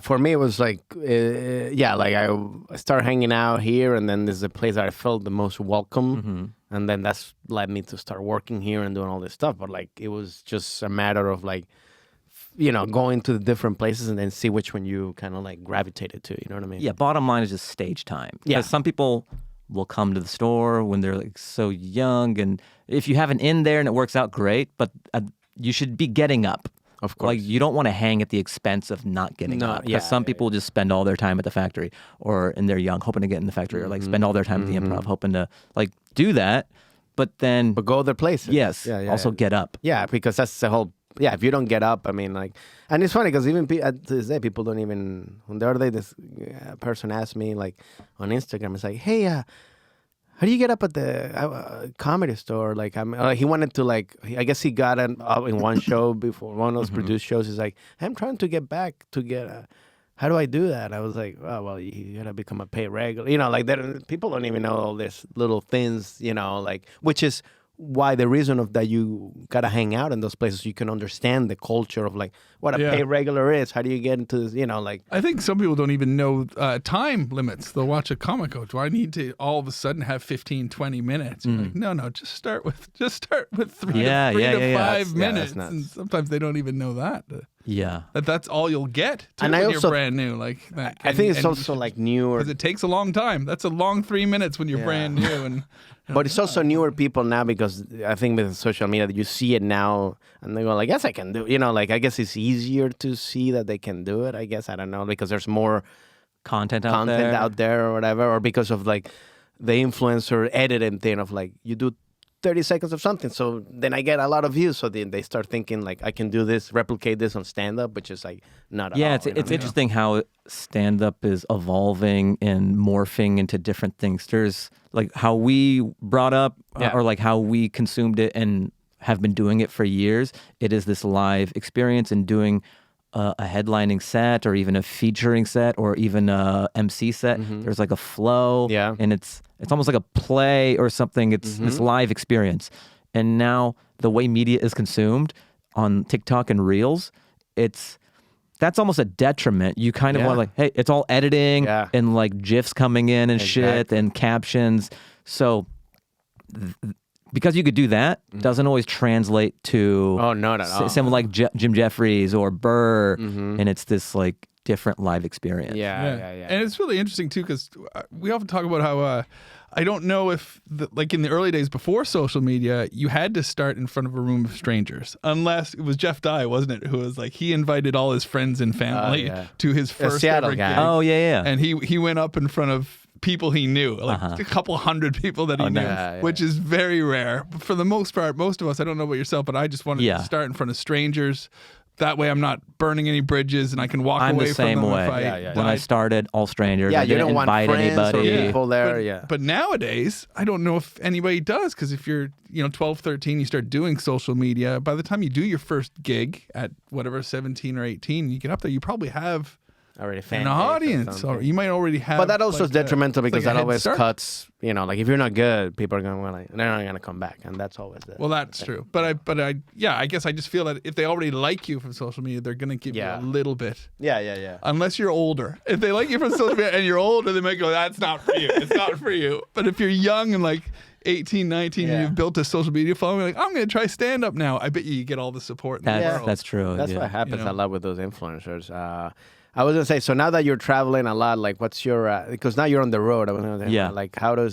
for me it was like like I started hanging out here, and then this is a place that I felt the most welcome, and then that's led me to start working here and doing all this stuff. But like it was just a matter of like, you know, going to the different places and then see which one you kind of like gravitated to. You know what I mean? Yeah, bottom line is just stage time. Yeah. Because some people will come to the store when they're like so young, and if you have an in there and it works out, great, but you should be getting up. Of course. Like, you don't want to hang at the expense of not getting up. Because some people just spend all their time at the factory, or in their young, hoping to get in the factory, or like spend all their time at the Improv, hoping to like do that. But then, But go other places. yes, also get up. Yeah, because that's the whole. Yeah, if you don't get up, I mean, like, and it's funny because even to this day, people don't even. On the other day, this person asked me like on Instagram, it's like, hey, how do you get up at the comedy store? Like, he wanted to like. I guess he got up in one show before one of those produced shows. He's like, I'm trying to get back to get. How do I do that? I was like, oh well, you gotta become a paid regular. You know, like people don't even know all these little things. You know, like which is why the reason of that you gotta hang out in those places so you can understand the culture of like what a paid regular is. How do you get into this, you know, like I think some people don't even know time limits. They'll watch a comic go, do I need to all of a sudden have 15, 20 minutes? Like, no, just start with 3 to 5 minutes. And sometimes they don't even know that. Yeah. That's all you'll get And when I you're also- brand new. Like that. I think it's also like newer. because it takes a long time. That's a long 3 minutes when you're brand new. And But it's also newer people now because I think with social media that you see it now and they go, I guess I can do it. You know, like I guess it's easier to see that they can do it. I guess, I don't know, because there's more Content out there or whatever, or because of like the influencer editing thing of like you do 30 seconds of something. So then I get a lot of views. So then they start thinking like I can do this, replicate this on stand-up, which is like not at all. It's interesting how stand-up is evolving and morphing into different things. There's like how we brought up or like how we consumed it and have been doing it for years. It is this live experience and doing a headlining set or even a featuring set or even a MC set. There's like a flow and it's almost like a play or something. It's this live experience. And now the way media is consumed on TikTok and Reels, that's almost a detriment. You kind of want like, hey, it's all editing and like GIFs coming in and shit and captions. So because you could do that, doesn't always translate to not at all. someone like Jim Jeffries or Burr, and it's this like different live experience. Yeah. And it's really interesting too because we often talk about how I don't know if like in the early days before social media, you had to start in front of a room of strangers, unless it was Jeff Dye, wasn't it? Who was like he invited all his friends and family to his first Seattle ever guy. gig. Oh yeah. And he went up in front of people he knew, like a couple hundred people that he knew, which is very rare. But for the most part, most of us, I don't know about yourself, but I just wanted to start in front of strangers, that way I'm not burning any bridges and I can walk I'm away the same from them way. if I When I started, all strangers. Yeah, I you didn't don't want invite friends anybody. or people there. But nowadays, I don't know if anybody does, because if you're 12, 13, you start doing social media. By the time you do your first gig at whatever 17 or 18, you get up there, you probably have already an audience, or you might already have. But that also is detrimental because that always start. cuts. Like if you're not good, people are going they're not gonna come back, and that's always the. Well, that's true. But I guess I just feel that if they already like you from social media, they're gonna give you a little bit. Yeah. Unless you're older. If they like you from social media and you're older, they might go, "That's not for you. It's not for you." But if you're young and like 18, 19, and you've built a social media following, like, I'm going to try stand up now. I bet you get all the support in the world. That's true. That's what happens a lot with those influencers. I was gonna say, so now that you're traveling a lot, like, what's your? Because now you're on the road. I was gonna say, like, how do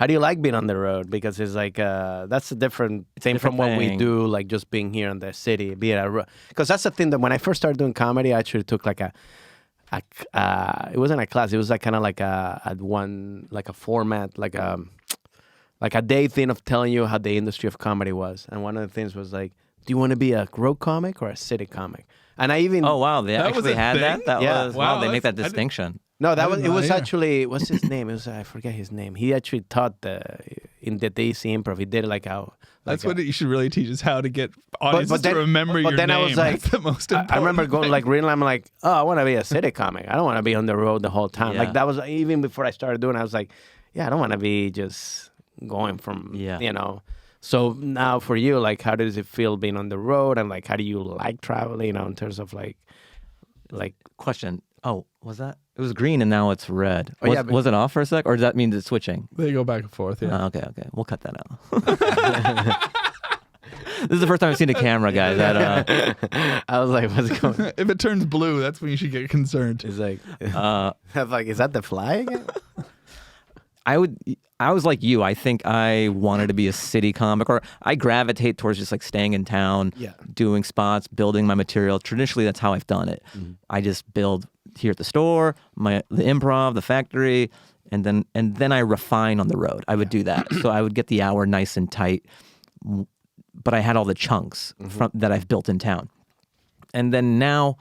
you like being on the road? Because it's like that's a different thing from what we do, like just being here in the city, because that's the thing that when I first started doing comedy, I actually took like it wasn't a class, it was like kind of like a format, like a day thing of telling you how the industry of comedy was, and one of the things was like, do you want to be a road comic or a city comic? And I even they actually had that. That was wow. They make that distinction. No, it was actually, what's his name? I forget his name. He actually taught in the DC Improv. He did like how. That's what you should really teach, is how to get audiences to remember your name. But then I was like, that's the most important I remember going like reading. I'm like, oh, I want to be a city comic. I don't want to be on the road the whole time. Yeah. Like that was even before I started doing it. I was like, I don't want to be just going from So now for you, like, how does it feel being on the road, and like, how do you like traveling? In terms of like. Question. Oh, was that? It was green and now it's red. Oh, was it off for a sec, or does that mean it's switching? They go back and forth. Yeah. Okay. We'll cut that out. This is the first time I've seen a camera, guys. I was like, what's going on? If it turns blue, that's when you should get concerned. It's like, is that the fly again? I was like you. I think I wanted to be a city comic, or I gravitate towards just like staying in town, doing spots, building my material. Traditionally, that's how I've done it. Mm-hmm. I just build here at the store, the improv, the factory, and then I refine on the road. I would do that. So I would get the hour nice and tight, but I had all the chunks that I've built in town. And then now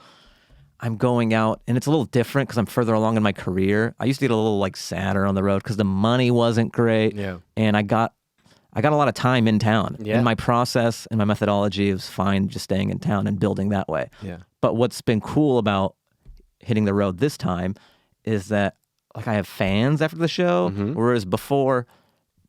I'm going out, and it's a little different because I'm further along in my career. I used to get a little like sadder on the road because the money wasn't great, and I got a lot of time in town. Yeah. And my process and my methodology was fine just staying in town and building that way. Yeah. But what's been cool about hitting the road this time is that like I have fans after the show, whereas before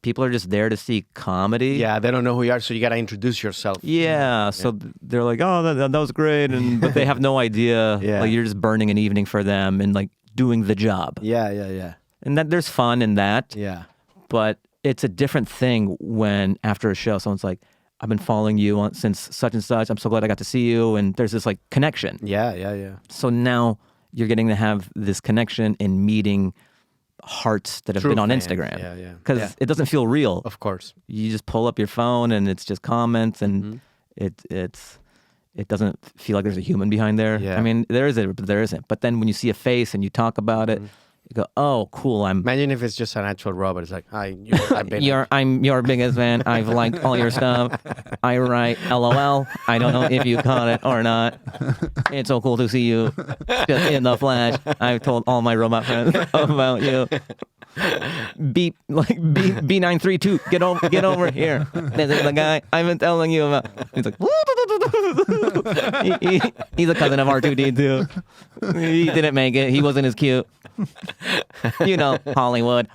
people are just there to see comedy. Yeah, they don't know who you are, so you got to introduce yourself. Yeah, so they're like, oh, that was great, but they have no idea. Like you're just burning an evening for them and like doing the job. Yeah. And that there's fun in that. Yeah. But it's a different thing when after a show, someone's like, I've been following you since such and such. I'm so glad I got to see you. And there's this like connection. Yeah. So now you're getting to have this connection in meeting hearts that have been on Instagram. Yeah. Because it doesn't feel real. Of course. You just pull up your phone and it's just comments, and it doesn't feel like there's a human behind there. Yeah. I mean, there is it, but there isn't. But then when you see a face and you talk about it, you go, oh, cool. Imagine if it's just an actual robot. It's like, hi, I'm your biggest fan. I've liked all your stuff. I write LOL. I don't know if you caught it or not. It's so cool to see you just in the flesh. I've told all my robot friends about you. B932, get over here. This is the guy I've been telling you about. He's like, he's a cousin of R2D2. He didn't make it. He wasn't as cute. You know, Hollywood.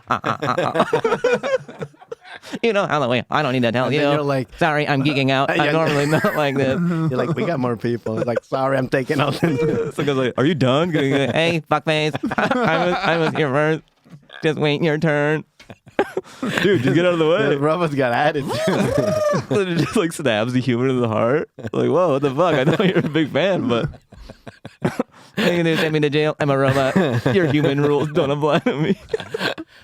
You know, Halloween. I don't need to tell you. You're like, sorry, I'm geeking out. I'm normally not like this. You're like, we got more people. It's like, sorry, I'm taking out. So I was like, are you done? Hey, fuckface. I was here first. Just wait your turn. Dude, just get out of the way. The robot's got attitude. It just like stabs the human in the heart. Like, whoa, what the fuck? I know you're a big fan, but you're gonna send me to jail. I'm a robot. Your human rules don't apply to me.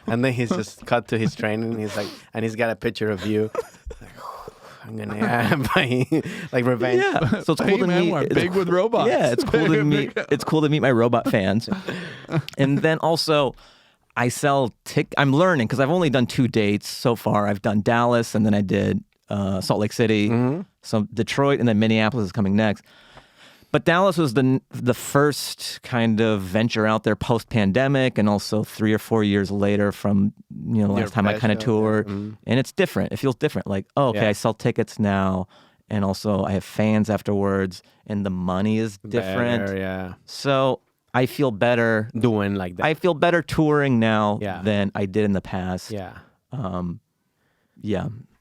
And then he's just cut to his training. He's like, and he's got a picture of you. Like, I'm gonna like revenge. Yeah, so it's cool to meet. It's big with robots. Yeah, it's cool to meet. It's cool to meet my robot fans, and then also. I sell I'm learning because I've only done 2 dates so far. I've done Dallas and then I did Salt Lake City. So Detroit and then Minneapolis is coming next. But Dallas was the first kind of venture out there post-pandemic, and also 3 or 4 years later from last time I kind of toured. And it's different. It feels different. Like, I sell tickets now, and also I have fans afterwards, and the money is different. Better, So I feel better doing like that. I feel better touring now than I did in the past.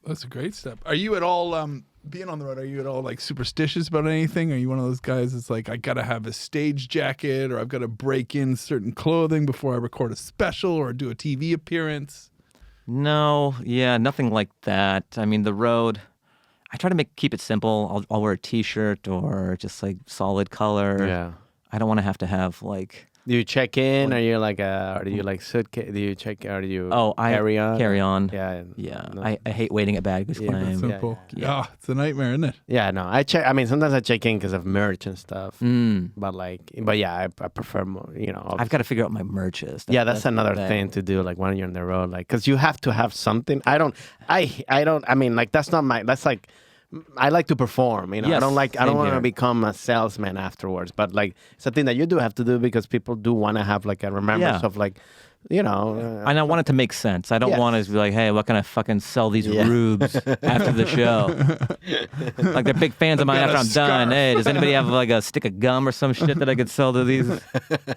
That's a great step. Are you at all being on the road? Are you at all like superstitious about anything? Are you one of those guys that's like, I gotta have a stage jacket, or I've got to break in certain clothing before I record a special or do a TV appearance? No, nothing like that. I mean, the road, I try to keep it simple. I'll wear a t-shirt or just like solid color. Yeah. I don't want to have like. Do you check in? Are you like or do you like suitcase? Do you check? Or do you carry on? Carry on. Yeah. No. I hate waiting at baggage claim. Simple. Yeah. It's a nightmare, isn't it? Yeah, no. I check. I mean, sometimes I check in because of merch and stuff. But yeah, I prefer more. I've got to figure out my merch is. That's another thing to do. Like when you're on the road, like because you have to have something. I don't. I mean, like that's not my. That's like. I like to perform, Yes, I don't want to here. become a salesman afterwards, but like it's a thing that you do have to do because people do want to have like a remembrance of like, and I want it to make sense. I don't want to be like, hey, what can I fucking sell these rubes after the show? Like they're big fans of mine after I'm done. Hey, does anybody have like a stick of gum or some shit that I could sell to these?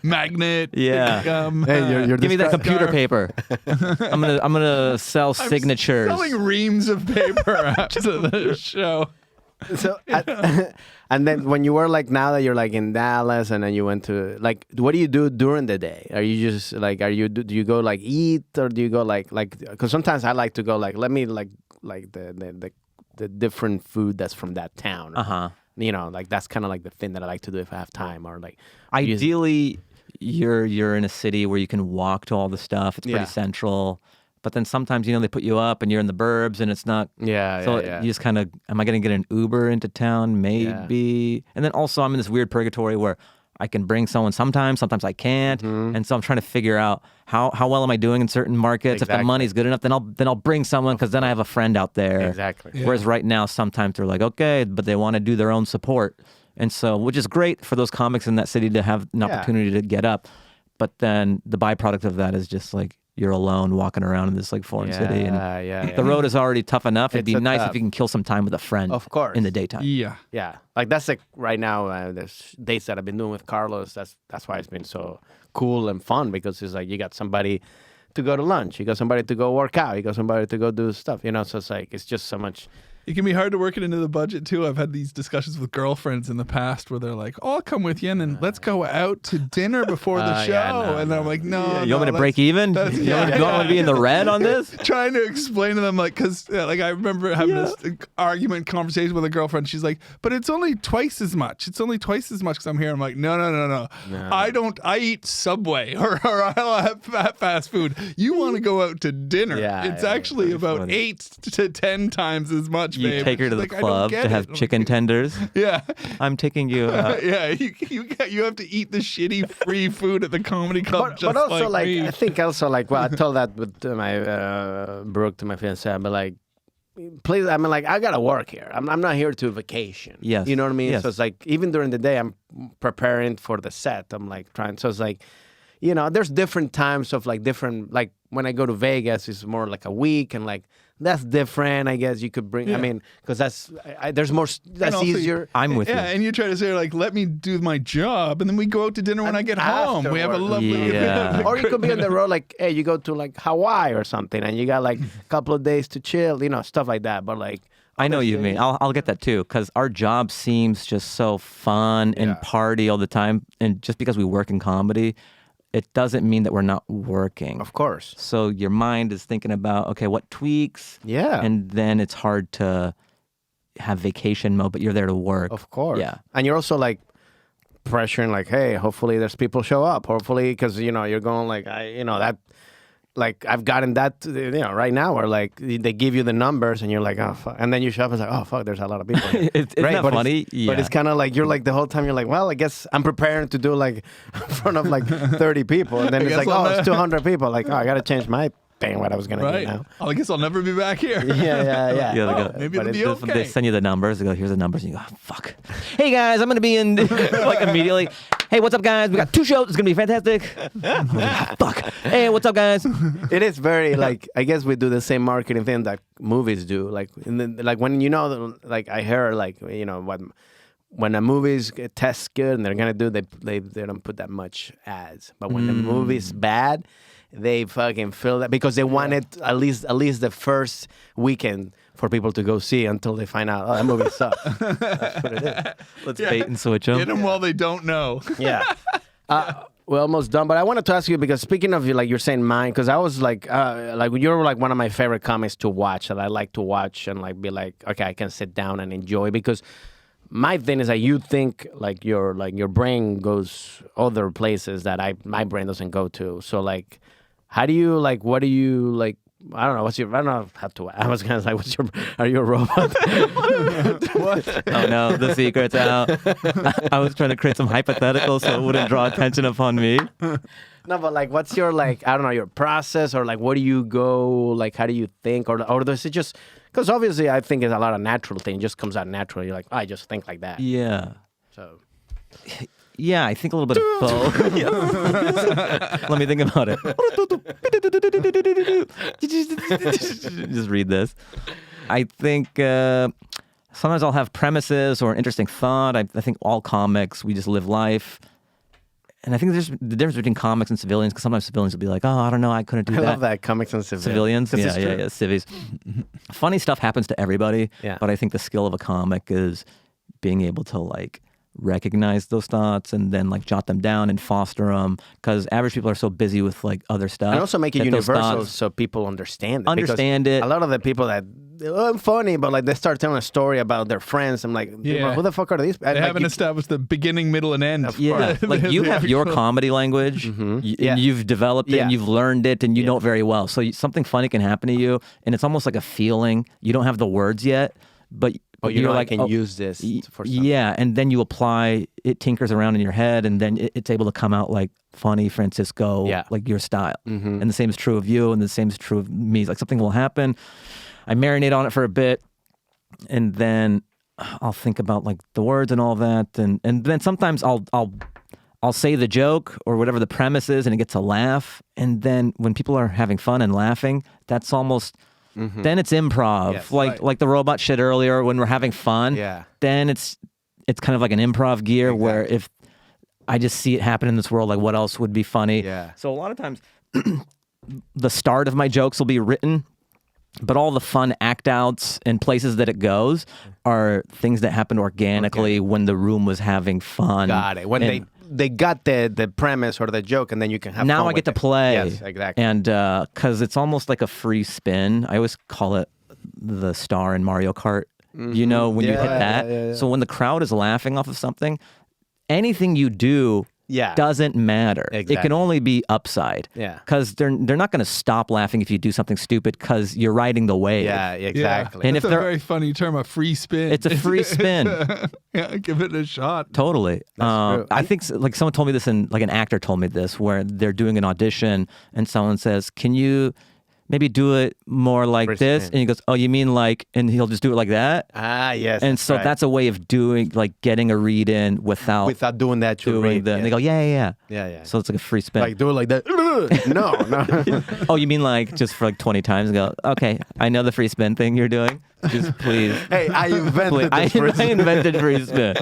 Magnet. Yeah. Gum. Hey, you're Give me that computer paper. I'm gonna sell signatures. Selling reams of paper after the show. So, and then when you were like, now that you're like in Dallas, and then you went to like, what do you do during the day? Are you just like, do you go like eat, or do you go like, because sometimes I like to go like, let me like the different food that's from that town. Like that's kind of like the thing that I like to do if I have time, or like. Ideally, you're in a city where you can walk to all the stuff. It's pretty central. But then sometimes, they put you up and you're in the burbs and it's not. So you just kind of, am I going to get an Uber into town? Maybe. And then also I'm in this weird purgatory where I can bring someone sometimes I can't. And so I'm trying to figure out how well am I doing in certain markets. If the money's good enough, then I'll bring someone because then I have a friend out there. Exactly. Yeah. Whereas right now, sometimes they're like, okay, but they want to do their own support. And so, which is great for those comics in that city to have an opportunity to get up. But then the byproduct of that is just like, you're alone walking around in this like foreign city, and the road is already tough enough. It'd be nice if you can kill some time with a friend, of course, in the daytime. Yeah. Like that's like right now. There's dates that I've been doing with Carlos. That's why it's been so cool and fun, because it's like you got somebody to go to lunch, you got somebody to go work out, you got somebody to go do stuff. So it's like it's just so much. It can be hard to work it into the budget too. I've had these discussions with girlfriends in the past where they're like, "Oh, I'll come with you, and then let's go out to dinner before the show." And I'm like, "No, you want me to break even? You want to be in the red on this?" Trying to explain to them because I remember having this argument conversation with a girlfriend. She's like, "But it's only twice as much. It's only twice as much because I'm here." I'm like, "No. I don't. I eat Subway or I'll have fast food. You want to go out to dinner? It's actually about funny. 8 to 10 times as much." You take her to the club to have chicken tenders. Yeah, I'm taking you. You have to eat the shitty free food at the comedy club. But also like me. I think also like I told that with my Brooke, to my fiance, but like, please, I mean, like I gotta work here. I'm not here to vacation. Yes, you know what I mean. Yes. So it's like even during the day, I'm preparing for the set. I'm like trying. So it's like, there's different times of like different like when I go to Vegas, it's more like a week, and like. That's different, I guess. You could bring. I mean, because there's more. That's easier. I'm with you. Yeah, and you try to say like, let me do my job, and then we go out to dinner when I get home. We have a lovely. Or you could be on the road, like, hey, you go to like Hawaii or something, and you got like a couple of days to chill, stuff like that. But like, I know what you mean. I'll get that too, because our job seems just so fun and party all the time, and just because we work in comedy. It doesn't mean that we're not working. Of course. So your mind is thinking about, okay, what tweaks? Yeah. And then it's hard to have vacation mode, but you're there to work. Of course. Yeah. And you're also like pressuring like, hey, hopefully there's people show up. Hopefully, because, you're going like, that, like I've gotten that, right now where like they give you the numbers and you're like, oh, fuck. And then you show up and it's like, oh, fuck, there's a lot of people. Isn't that funny? But it's kind of like, you're like the whole time you're like, well, I guess I'm preparing to do like in front of like 30 people. And then it's like, oh, it's 200 people. Like, oh, I got to change my thing what I was going to do now. I guess I'll never be back here. Yeah. They Maybe it'll be okay. They send you the numbers. They go, here's the numbers. And you go, oh, fuck. Hey, guys, I'm going to be in, like, immediately. Hey, what's up, guys? We got 2 shows. It's going to be fantastic. Fuck. Hey, what's up, guys? It is very, like, I guess we do the same marketing thing that movies do. Like, like when you know, like, I heard, like, you know, when a movie's tests good and they're going to do, they don't put that much ads. But when the movie's bad, they fucking fill that because they want it at least the first weekend for people to go see until they find out, oh, that movie sucks. That's what it is. Let's bait and switch them. Get them while they don't know. Yeah. We're almost done, but I wanted to ask you because speaking of like you're saying mine, because I was like you're like one of my favorite comics to watch that I like to watch and like be like, okay, I can sit down and enjoy because my thing is that you think like your brain goes other places that my brain doesn't go to. So like, how do you like? What do you like? I don't know. I don't know how to. I was gonna say, are you a robot? What? Oh no, the secret's out. I was trying to create some hypotheticals so it wouldn't draw attention upon me. No, but like, what's your like? I don't know, your process or like, where do you go? Like, how do you think? Or does it just? Because obviously, I think it's a lot of natural thing. It just comes out natural. You're like, oh, I just think like that. Yeah. So. Yeah, I think a little bit of both. Let me think about it. Just read this. I think sometimes I'll have premises or an interesting thought. I think all comics, we just live life. And I think there's the difference between comics and civilians, because sometimes civilians will be like, oh, I don't know, I couldn't do that. I love that, comics and civilians. Yeah, civvies. Funny stuff happens to everybody, but I think the skill of a comic is being able to like recognize those thoughts and then like jot them down and foster them, because average people are so busy with like other stuff. And also make it universal so people understand it. Understand it. A lot of the people that, oh, I'm funny, but like they start telling a story about their friends. I'm like, who the fuck are these? They haven't established the beginning, middle, and end. Yeah, like you have your comedy language, and you've developed it, and you've learned it, and you know it very well. So something funny can happen to you, and it's almost like a feeling. You don't have the words yet, but you know, like, I can use this for something. Yeah, and then you apply, it tinkers around in your head, and then it's able to come out like funny, Francisco, like your style. And the same is true of you, and the same is true of me. Like something will happen, I marinate on it for a bit, and then I'll think about like the words and all that, and then sometimes I'll say the joke or whatever the premise is, and it gets a laugh, and then when people are having fun and laughing, that's almost... Then it's improv, like the robot shit earlier. When we're having fun, then it's kind of like an improv gear where if I just see it happen in this world, like what else would be funny? So a lot of times, the start of my jokes will be written, but all the fun act outs and places that it goes are things that happen organically when the room was having fun. Got it. When they got the premise or the joke, and then you can have now fun I get to play. Yes, exactly. And because it's almost like a free spin. I always call it the star in Mario Kart. You know, when you hit that. So when the crowd is laughing off of something, anything you do doesn't matter. Exactly. It can only be upside. Because they're not going to stop laughing if you do something stupid because you're riding the wave. Yeah, exactly. And it's a very funny term, a free spin. It's a free spin. Give it a shot. Totally. I think like someone told me this, like an actor told me this, where they're doing an audition and someone says, can you maybe do it more like this? And he goes, oh, you mean like, and he'll just do it like that? Ah, yes. And so that's a way of doing, like getting a read in without doing that to read. And they go, yeah. So it's like a free spin. Like do it like that. No. Oh, you mean like just for like 20 times and go, okay, I know the free spin thing you're doing. Just please. Hey, I invented this free spin. I invented free spin.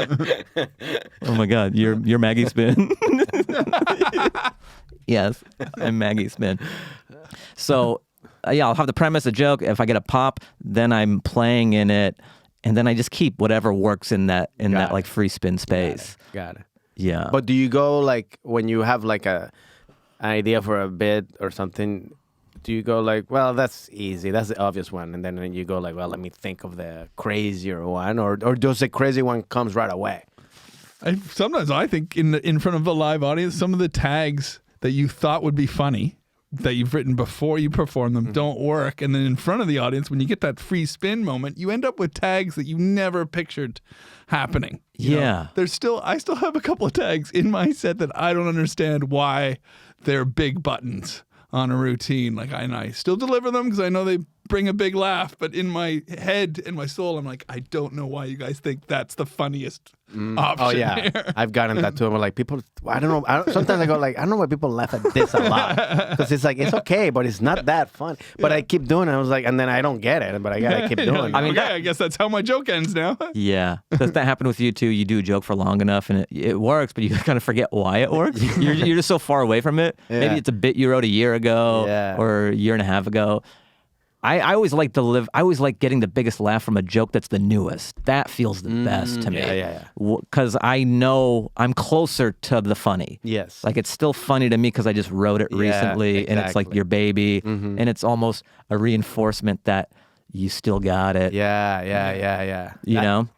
Oh my God, you're Maggie Spin. Yes, I'm Maggie Spin. So I'll have the premise, a joke. If I get a pop, then I'm playing in it, and then I just keep whatever works in that like free spin space. Got it. Yeah. But do you go like when you have like an idea for a bit or something? Do you go like, well, that's easy, that's the obvious one, and then you go like, well, let me think of the crazier one, or does the crazy one comes right away? Sometimes I think in front of a live audience, some of the tags that you thought would be funny, that you've written before you perform them, don't work. And then in front of the audience, when you get that free spin moment, you end up with tags that you never pictured happening. You know? I still have a couple of tags in my set that I don't understand why they're big buttons. on a routine. Like, I still deliver them because I know they bring a big laugh, but in my head and my soul, I'm like, I don't know why you guys think that's the funniest option. Oh yeah, here. I've gotten that too. I'm like, people, I don't know. Sometimes I go like, I don't know why people laugh at this a lot, because it's like, it's okay, but it's not that fun. But I keep doing it. I was like, and then I don't get it, but I gotta keep doing it. I mean, I guess that's how my joke ends now. Yeah. Does that happen with you too? You do a joke for long enough and it works, but you kind of forget why it works. You're just so far away from it. Yeah. Maybe it's a bit you wrote a year ago or a year and a half ago. I always like I always like getting the biggest laugh from a joke that's the newest. That feels the best to me. Yeah. Because I know I'm closer to the funny. Yes. Like, it's still funny to me because I just wrote it recently, and it's like your baby, and it's almost a reinforcement that you still got it. Yeah. You know?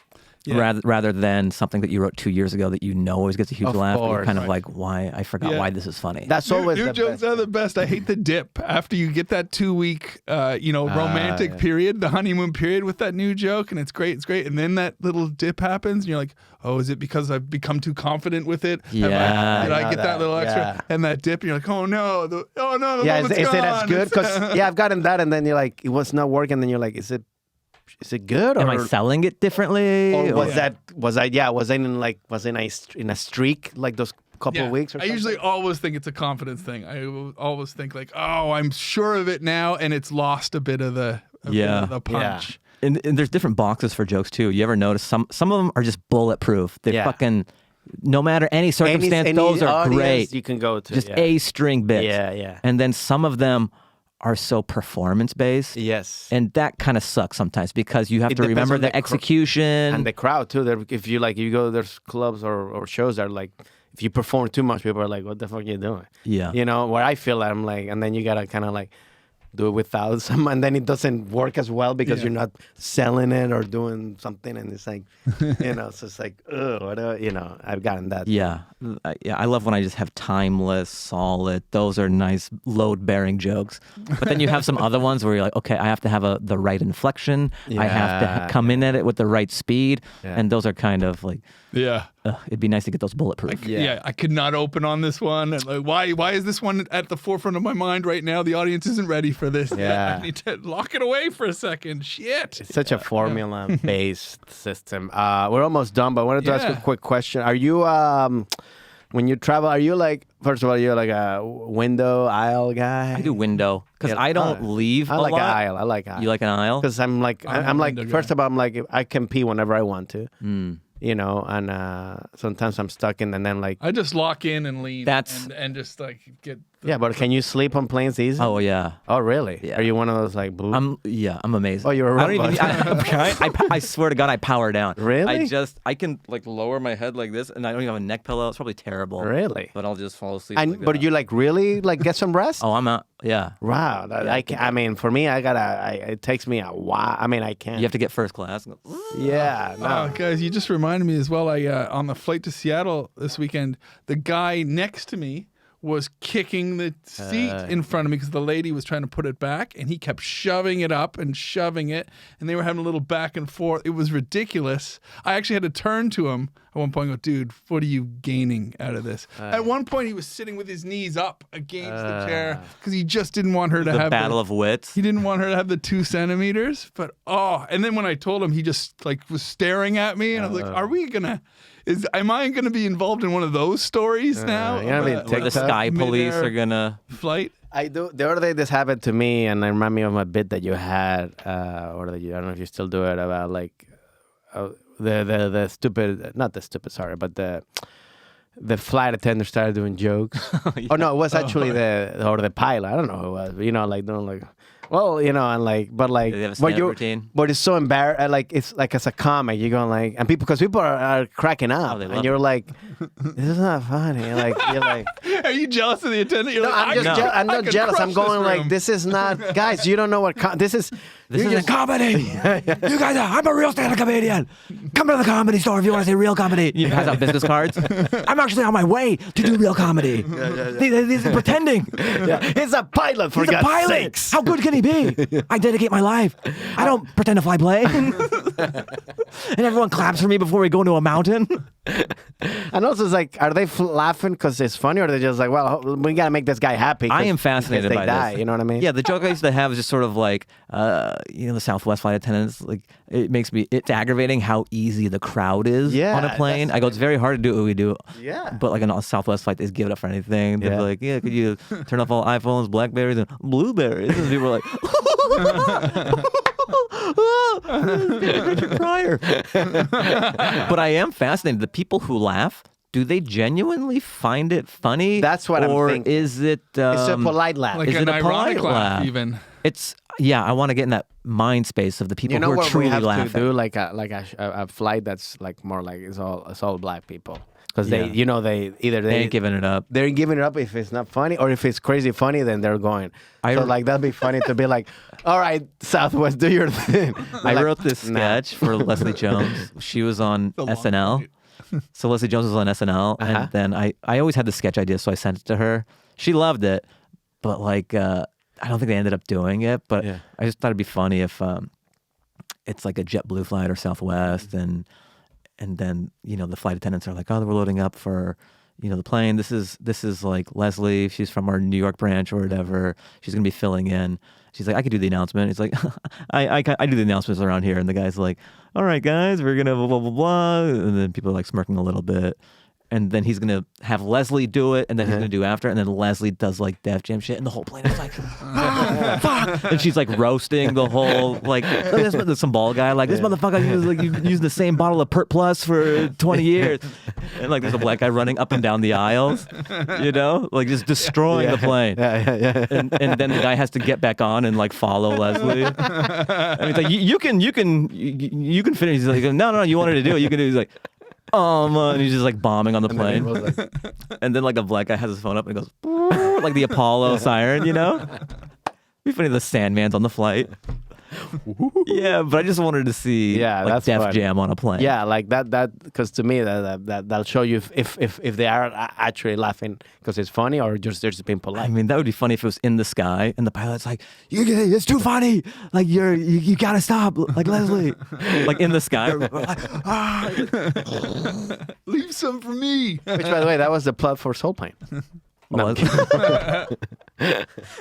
Rather than something that you wrote 2 years ago that you know always gets a huge laugh. But you're kind of like, why? I forgot why this is funny. That's always new the jokes best. are the best. I hate the dip after you get that 2-week, romantic period, the honeymoon period with that new joke, and it's great, and then that little dip happens, and you're like, oh, is it because I've become too confident with it? Yeah, did I get that little extra? And that dip, and you're like, oh no, the moment's is it as gone. good? Because I've gotten that, and then you're like, it was not working, and then you're like, is it good? Or Am I selling it differently? Or was I in a streak like those couple of weeks or I something? usually always think it's a confidence thing. I will always think like, oh, I'm sure of it now, and it's lost a bit of the punch. And there's different boxes for jokes too. You ever notice some of them are just bulletproof. They fucking, no matter any circumstance, those are great. You can go to just A string bits. Yeah. And then some of them are so performance based. Yes. And that kind of sucks sometimes because you have to depends remember on the execution and the crowd too. If you go, there's clubs or shows that are like, if you perform too much, people are like, what the fuck are you doing? Yeah. You know, where I feel that I'm like, and then you gotta kind of like do it without some, and then it doesn't work as well because you're not selling it or doing something, and it's like, so it's like, I've gotten that. Yeah. I love when I just have timeless, solid, those are nice load-bearing jokes. But then you have some other ones where you're like, okay, I have to have the right inflection. I have to come in at it with the right speed. And those are kind of like, it'd be nice to get those bulletproof. I could not open on this one. And like, why is this one at the forefront of my mind right now? The audience isn't ready for this. I need to lock it away for a second. Shit. It's such a formula-based system. We're almost done, but I wanted to ask a quick question. Are you, when you travel, are you like, first of all, you're like a window, aisle guy? I do window because I don't leave I like a lot. an aisle. I like aisle. You like an aisle? Because I'm like, first of all, I'm like, I can pee whenever I want to. And sometimes I'm stuck in, and then like I just lock in and lean. And just like get. But can you sleep on planes easy? Oh yeah. Oh really? Yeah. Are you one of those like? Blue? I'm amazing. Oh, you're a robot. I swear to God, I power down. Really? I can like lower my head like this, and I don't even have a neck pillow. It's probably terrible. Really? But I'll just fall asleep. But you like really like get some rest? Oh, I'm out. Yeah. Wow. I mean, for me, it takes me a while. I mean, I can't. You have to get first class. Yeah. No. Guys, you just reminded me as well. I on the flight to Seattle this weekend, the guy next to me was kicking the seat in front of me because the lady was trying to put it back, and he kept shoving it up and shoving it, and they were having a little back and forth. It was ridiculous. I actually had to turn to him at one point and go, dude, what are you gaining out of this? At one point, he was sitting with his knees up against the chair because he just didn't want her to have the battle of wits. He didn't want her to have the 2 centimeters, but and then when I told him, he just like was staring at me, and I was like, am I gonna be involved in one of those stories now? The sky police are gonna flight. I do. The other day, this happened to me, and it reminded me of a bit that you had, or that I don't know if you still do it, about like the stupid, not the stupid, sorry, but the flight attendant started doing jokes. Oh no, it was actually the pilot. I don't know who it was. Like doing like. Well, and like, but like, they have a stand-up routine? But it's so embarrassing. Like, it's like as a comic, you're going like, and because people are cracking up, and you're like, this is not funny. You're like, are you jealous of the attendant? You're I'm not jealous. I'm going like, this is not, guys. You don't know what this is. This isn't comedy. You guys I'm a real stand-up comedian. Come to the comedy store if you want to see real comedy. You guys have business cards? I'm actually on my way to do real comedy. These are pretending. He's a pilot, for God's sakes. How good can he be? I dedicate my life. I don't pretend to fly plane. And everyone claps for me before we go into a mountain. And also, it's like, are they laughing because it's funny, or are they just like, well, we gotta make this guy happy? I am fascinated by this. You know what I mean? Yeah, the joke I used to have is just sort of like, the Southwest flight attendants. Like, it's aggravating how easy the crowd is on a plane. I go, it's very hard to do what we do. Yeah. But like on a Southwest flight, they just give it up for anything. They're like, yeah, could you turn off all iPhones, Blackberries, and Blueberries? And people are like, Richard Pryor. But I am fascinated. The people who laugh, do they genuinely find it funny? That's what I'm thinking. Or is it... it's a polite laugh. Like is an it a ironic polite laugh, laugh? even. I want to get in that mind space of the people You know who are what truly we have laughing. to do? Like a flight that's like more like it's all black people. Because they ain't giving it up. They're giving it up if it's not funny, or if it's crazy funny, then they're going. So like that'd be funny to be like, all right, Southwest, do your thing. I wrote this sketch for Leslie Jones. She was on SNL. So Leslie Jones was on SNL, and then I always had the sketch idea, so I sent it to her. She loved it, but like I don't think they ended up doing it. But I just thought it'd be funny if it's like a JetBlue flight or Southwest, and then the flight attendants are like, oh, we're loading up for the plane. This is like Leslie. She's from our New York branch or whatever. She's gonna be filling in. She's like, I could do the announcement. He's like, I do the announcements around here. And the guy's like, all right, guys, we're gonna blah blah blah blah. And then people are like smirking a little bit. And then he's gonna have Leslie do it, and then he's gonna do after, and then Leslie does like Def Jam shit, and the whole plane is like, fuck, and she's like roasting the whole like there's some bald guy like this motherfucker using the same bottle of Pert Plus for 20 years, and like there's a black guy running up and down the aisles, like just destroying the plane, and then the guy has to get back on and like follow Leslie, and he's like, you can finish. He's like, no, you wanted to do it, you can do it. He's like, and he's just like bombing on the plane. And then like the black guy has his phone up and it goes like the Apollo siren, Be funny if the Sandman's on the flight. Yeah, but I just wanted to see like Def Jam on a plane. Yeah, like that because to me that'll show you if they are actually laughing because it's funny or just they're just being polite. I mean, that would be funny if it was in the sky and the pilot's like, it's too funny. Like you gotta stop. Like Leslie. Like in the sky. Leave some for me. Which, by the way, that was the plot for Soul Plane. No. That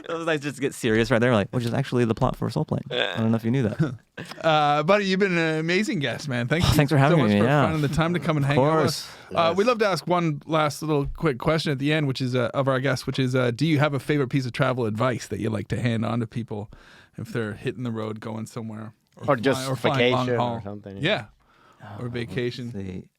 was nice just to get serious right there. Like, which is actually the plot for Soul Plane. I don't know if you knew that. Buddy, you've been an amazing guest, man. Thank you. Thanks for having so much me. for finding the time to come and hang out with us. Yes. We'd love to ask one last little quick question at the end, which is of our guests, which is, do you have a favorite piece of travel advice that you like to hand on to people if they're hitting the road going somewhere, or just flying long vacation haul? or something? Yeah, or vacation. Let's see.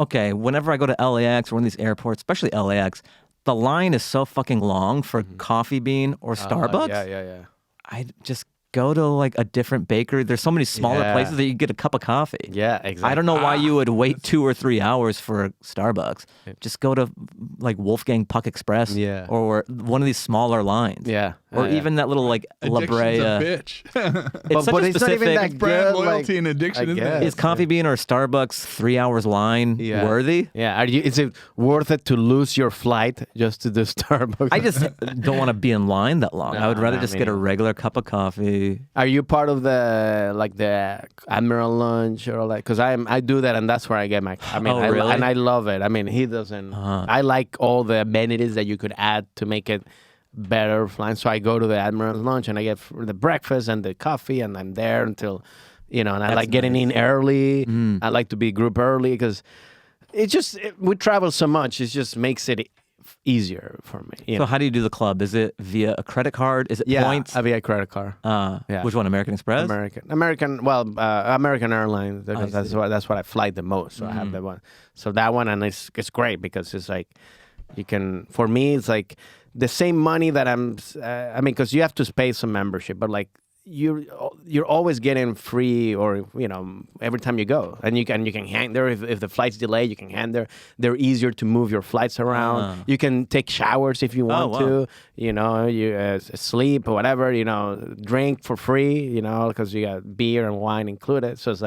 Okay, whenever I go to LAX or one of these airports, especially LAX, the line is so fucking long for Coffee Bean or Starbucks. Yeah. I just go to like a different bakery. There's so many smaller places that you get a cup of coffee. Yeah, exactly. I don't know why you would wait 2 or 3 hours for Starbucks. Just go to like Wolfgang Puck Express or one of these smaller lines. Yeah. Or even that little like La Brea. Addiction's a bitch. It's such a it's not even specific that brand good, loyalty like, and addiction. I Isn't guess. it? Is Coffee Bean or Starbucks 3 hours line worthy? Yeah. Is it worth it to lose your flight just to do Starbucks? I just don't want to be in line that long. I would rather just get a regular cup of coffee. Are you part of the Admiral lunch or all that? Because I do that, and that's where I get my. I mean, really? And I love it. I mean, he doesn't. I like all the amenities that you could add to make it better flying. So I go to the Admiral lunch and I get the breakfast and the coffee, and I'm there until, and I like getting in early. I like to be group early because we travel so much. It just makes it easier for me. So how do you do the club? Is it via a credit card? Is it points? Yeah, via credit card. Which one? American Express? American Airlines. That's what I fly the most. So I have that one. So that one, and it's great because it's like you can. For me, it's like the same money that because you have to pay some membership, but like you're always getting free, or every time you go, and you can hang there if the flight's delayed. You can hang there. They're easier to move your flights around. You can take showers if you want to. You sleep or whatever. Drink for free. Because you got beer and wine included. So it's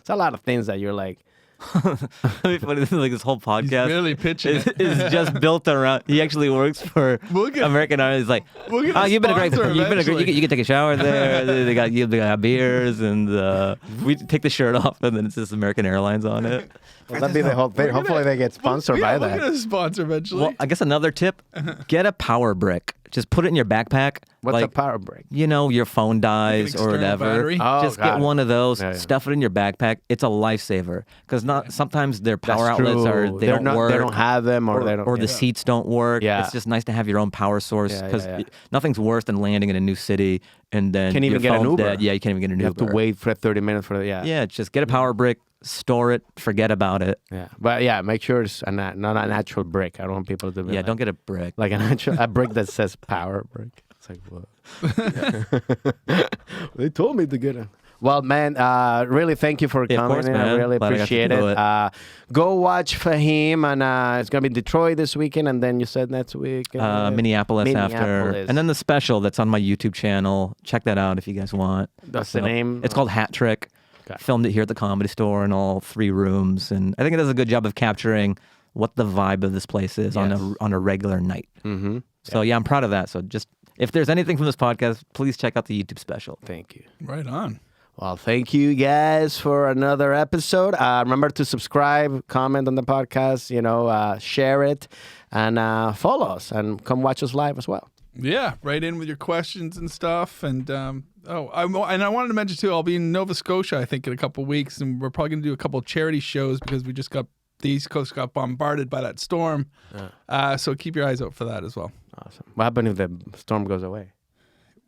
a lot of things that you're like. Funny, like this whole podcast really pitching is just built around. He actually works for American Airlines. He's like, you've been a great. You can take a shower there. they got beers, and we take the shirt off, and then it's just American Airlines on it. Well, that'd be the whole thing. Hopefully, they get sponsored by that. We're gonna sponsor eventually. Well, I guess another tip: get a power brick. Just put it in your backpack. What's a power brick? Your phone dies or whatever. Just get one of those. Stuff it in your backpack. It's a lifesaver because sometimes their power outlets don't work. They don't have them, or the seats don't work. Yeah. It's just nice to have your own power source because nothing's worse than landing in a new city and then can't even your get an phone's Uber. dead. Yeah, you can't even get an Uber. You have to wait for 30 minutes for Yeah, just get a power brick. Store it, forget about it. Yeah, but make sure it's not a natural brick. I don't want people to be don't get a brick. Like a brick that says power brick. It's like, what? They told me to get it. Well, man, really thank you for coming. Of course, man. I really Glad appreciate it. Go watch Fahim, and it's going to be in Detroit this weekend, and then you said next week? Minneapolis after. And then the special that's on my YouTube channel. Check that out if you guys want. That's the name? It's called Hat Trick. Okay. Filmed it here at the Comedy Store in all 3 rooms, and I think it does a good job of capturing what the vibe of this place is on a regular night. Mm-hmm. So I'm proud of that. So just if there's anything from this podcast, please check out the YouTube special. Thank you. Right on. Well, thank you guys for another episode. Remember to subscribe, comment on the podcast, share it, and follow us, and come watch us live as well. Yeah, write in with your questions and stuff. And I wanted to mention too, I'll be in Nova Scotia, I think, in a couple of weeks, and we're probably going to do a couple of charity shows because we just got the East Coast got bombarded by that storm. So keep your eyes out for that as well. Awesome. What happens if the storm goes away?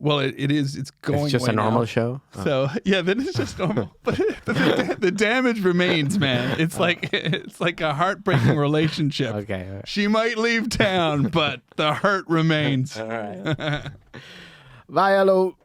Well, it's going. It's just a normal show. So then it's just normal. But the damage remains, man. It's like a heartbreaking relationship. Okay. All right. She might leave town, but the hurt remains. All right. Bye, hello.